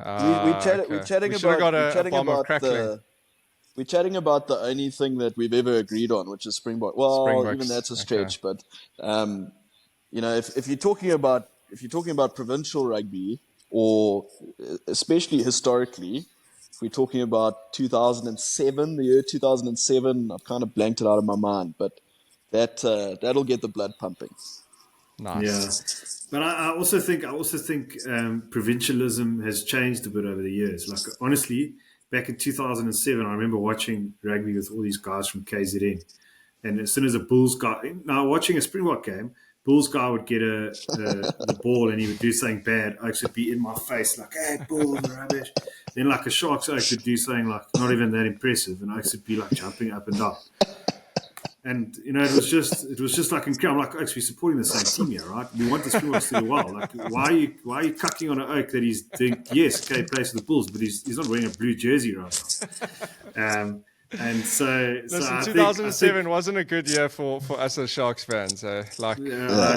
We're chatting about the only thing that we've ever agreed on, which is Springbok. Well, Springboks, even that's a stretch. Okay. But if you're talking about provincial rugby, or especially historically, if we're talking about 2007, the year 2007, I've kind of blanked it out of my mind, but that'll get the blood pumping. Nice. Yeah. But I also think provincialism has changed a bit over the years. Like, honestly, back in 2007, I remember watching rugby with all these guys from KZN. And as soon as a Bulls guy... Now, watching a Springbok game, Bulls guy would get the ball and he would do something bad. I would be in my face like, hey, Bulls, rubbish. Then like a Sharks, I could do something like not even that impressive. And I would be like jumping up and down. And, it was just like incredible. I'm like, Oaks, we're supporting the same team here, right? We want the Springboks to do well. Like, why are you cucking on an Oak that he's doing, yes, okay, he plays for the Bulls, but he's not wearing a blue jersey right now. And so... Listen, 2007 wasn't a good year for us as Sharks fans. The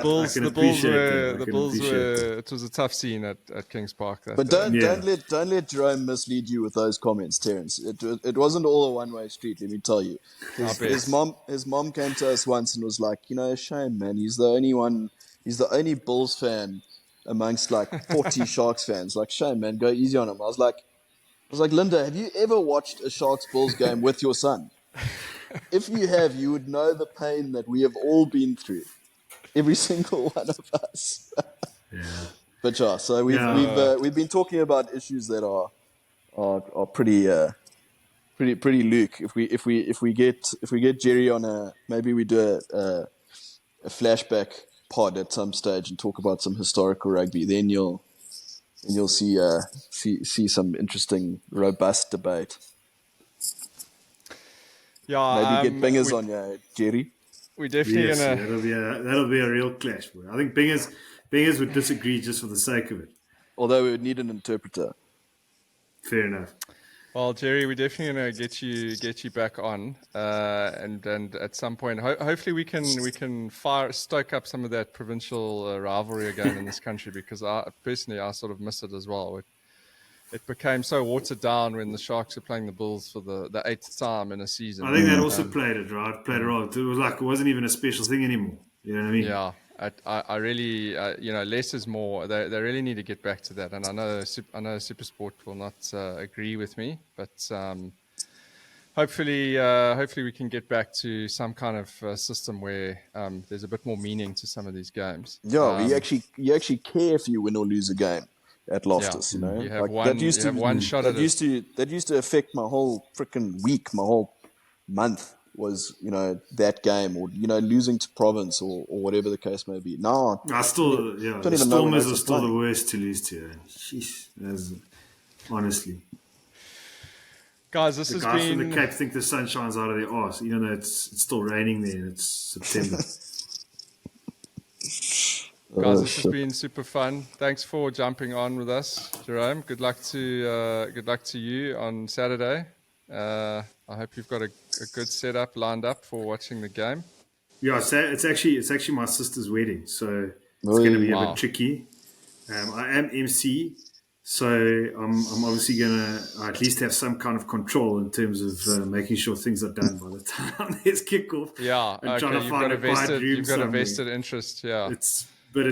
Bulls were... It was a tough scene at Kings Park. But don't let Jerome mislead you with those comments, Terence. It wasn't all a one-way street, let me tell you. His mom came to us once and was like, shame, man. He's the only Bulls fan amongst 40 Sharks fans. Like, shame, man. Go easy on him. I was like, Linda, have you ever watched a Sharks Bulls game with your son? If you have, you would know the pain that we have all been through. Every single one of us. Yeah. But yeah, so we've been talking about issues that are pretty Luke. If we get Jerry on maybe we do a flashback pod at some stage and talk about some historical rugby, then you'll see some interesting, robust debate. Yeah, maybe get Bingers on you, Jerry. We're definitely that'll be a real clash, boy. I think Bingers would disagree just for the sake of it. Although we would need an interpreter. Fair enough. Well, Jerry, we're definitely going to get you back on, and at some point, hopefully we can stoke up some of that provincial rivalry again in this country, because I sort of miss it as well. It became so watered down when the Sharks were playing the Bulls for the 8th time in a season. I think that also played it, right? Played it wrong. It was like it wasn't even a special thing anymore. You know what I mean? Yeah. I really, less is more. They really need to get back to that. And I know SuperSport will not agree with me, but hopefully we can get back to some kind of system where there's a bit more meaning to some of these games. Yeah, you actually care if you win or lose a game at Loftus. You have one shot at it. That used to affect my whole freaking week, my whole month. Was that game, or losing to Province, or whatever the case may be. No, the Stormers are still the worst to lose to. Jeez, honestly, guys, this has been. The guys from the Cape think the sun shines out of their arse, even though it's still raining there. And it's September. Guys, this has been super fun. Thanks for jumping on with us, Jerome. Good luck to you on Saturday. I hope you've got a good setup lined up for watching the game. Yeah, it's actually my sister's wedding, so it's going to be a bit tricky. I am MC, so I'm obviously going to at least have some kind of control in terms of making sure things are done by the time there's kickoff. Yeah, and trying to find a quiet room. You've got a vested interest. Yeah, it's still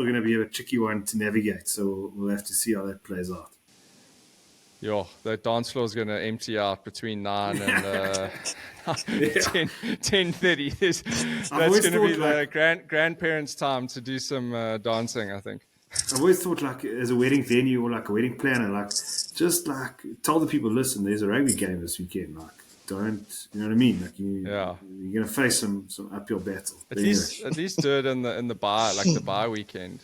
going to be a tricky one to navigate. So we'll have to see how that plays out. Yo, that dance floor is going to empty out between 9 and Yeah. 10:30. That's always going to be thought, the like, grandparents' time to do some dancing, I think. I've always thought, like, as a wedding venue or like a wedding planner, like, just like tell the people, listen, there's a rugby game this weekend. Like, don't, you know what I mean? Like, Yeah. you're gonna face some uphill battle. At But least do it in the bar, like the bar weekend.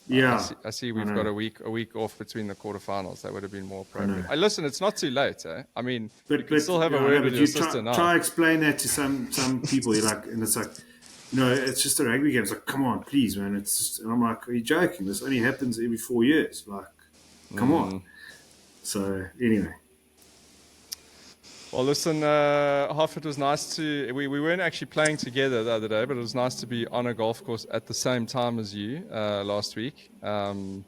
yeah, I see I we've know. got a week off between the quarterfinals. That would have been more I know. appropriate. Listen, it's not too late. I mean, you But can still have a yeah, I word know, with but your you sister now. try explain that to some people. You're like, and it's like, no, it's just a rugby game. It's like, come on, please, man. It's just, and I'm like, are you joking? This only happens every 4 years. Like, come on. So anyway, Well, listen, Hoff, it was nice to. We weren't actually playing together the other day, but it was nice to be on a golf course at the same time as you last week, and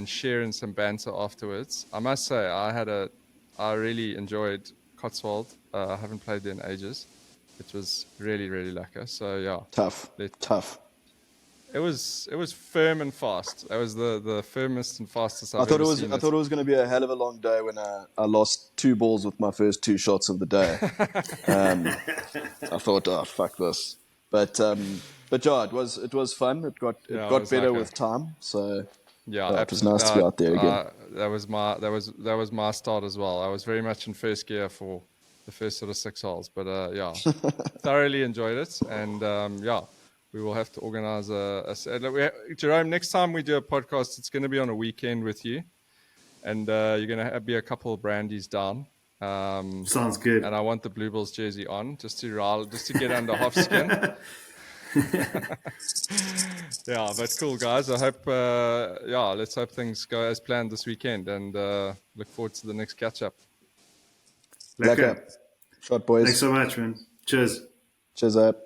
sharing some banter afterwards. I must say, I really enjoyed Cotswold. I haven't played there in ages. It was really, really lekker. So yeah, Tough. it was firm and fast. That was the firmest and fastest I I've thought ever it was. seen I thought it was going to be a hell of a long day when I lost 2 balls with my first 2 shots of the day. I thought, oh fuck this. But yeah, it was fun. It got it was better lekker. with time. So Yeah, it was nice to be out there again. That was my start as well. I was very much in first gear for the first sort of 6 holes, but yeah, thoroughly enjoyed it, and yeah, we will have to organize Jerome. Next time we do a podcast, it's going to be on a weekend with you, and you're going to be a couple of brandies down. sounds good. And I want the Blue Bulls jersey on just to get under half skin. Yeah, but cool, guys. I hope, let's hope things go as planned this weekend, and look forward to the next catch up. Lekker. Shot, boys. Thanks so much, man. Cheers. Cheers, up.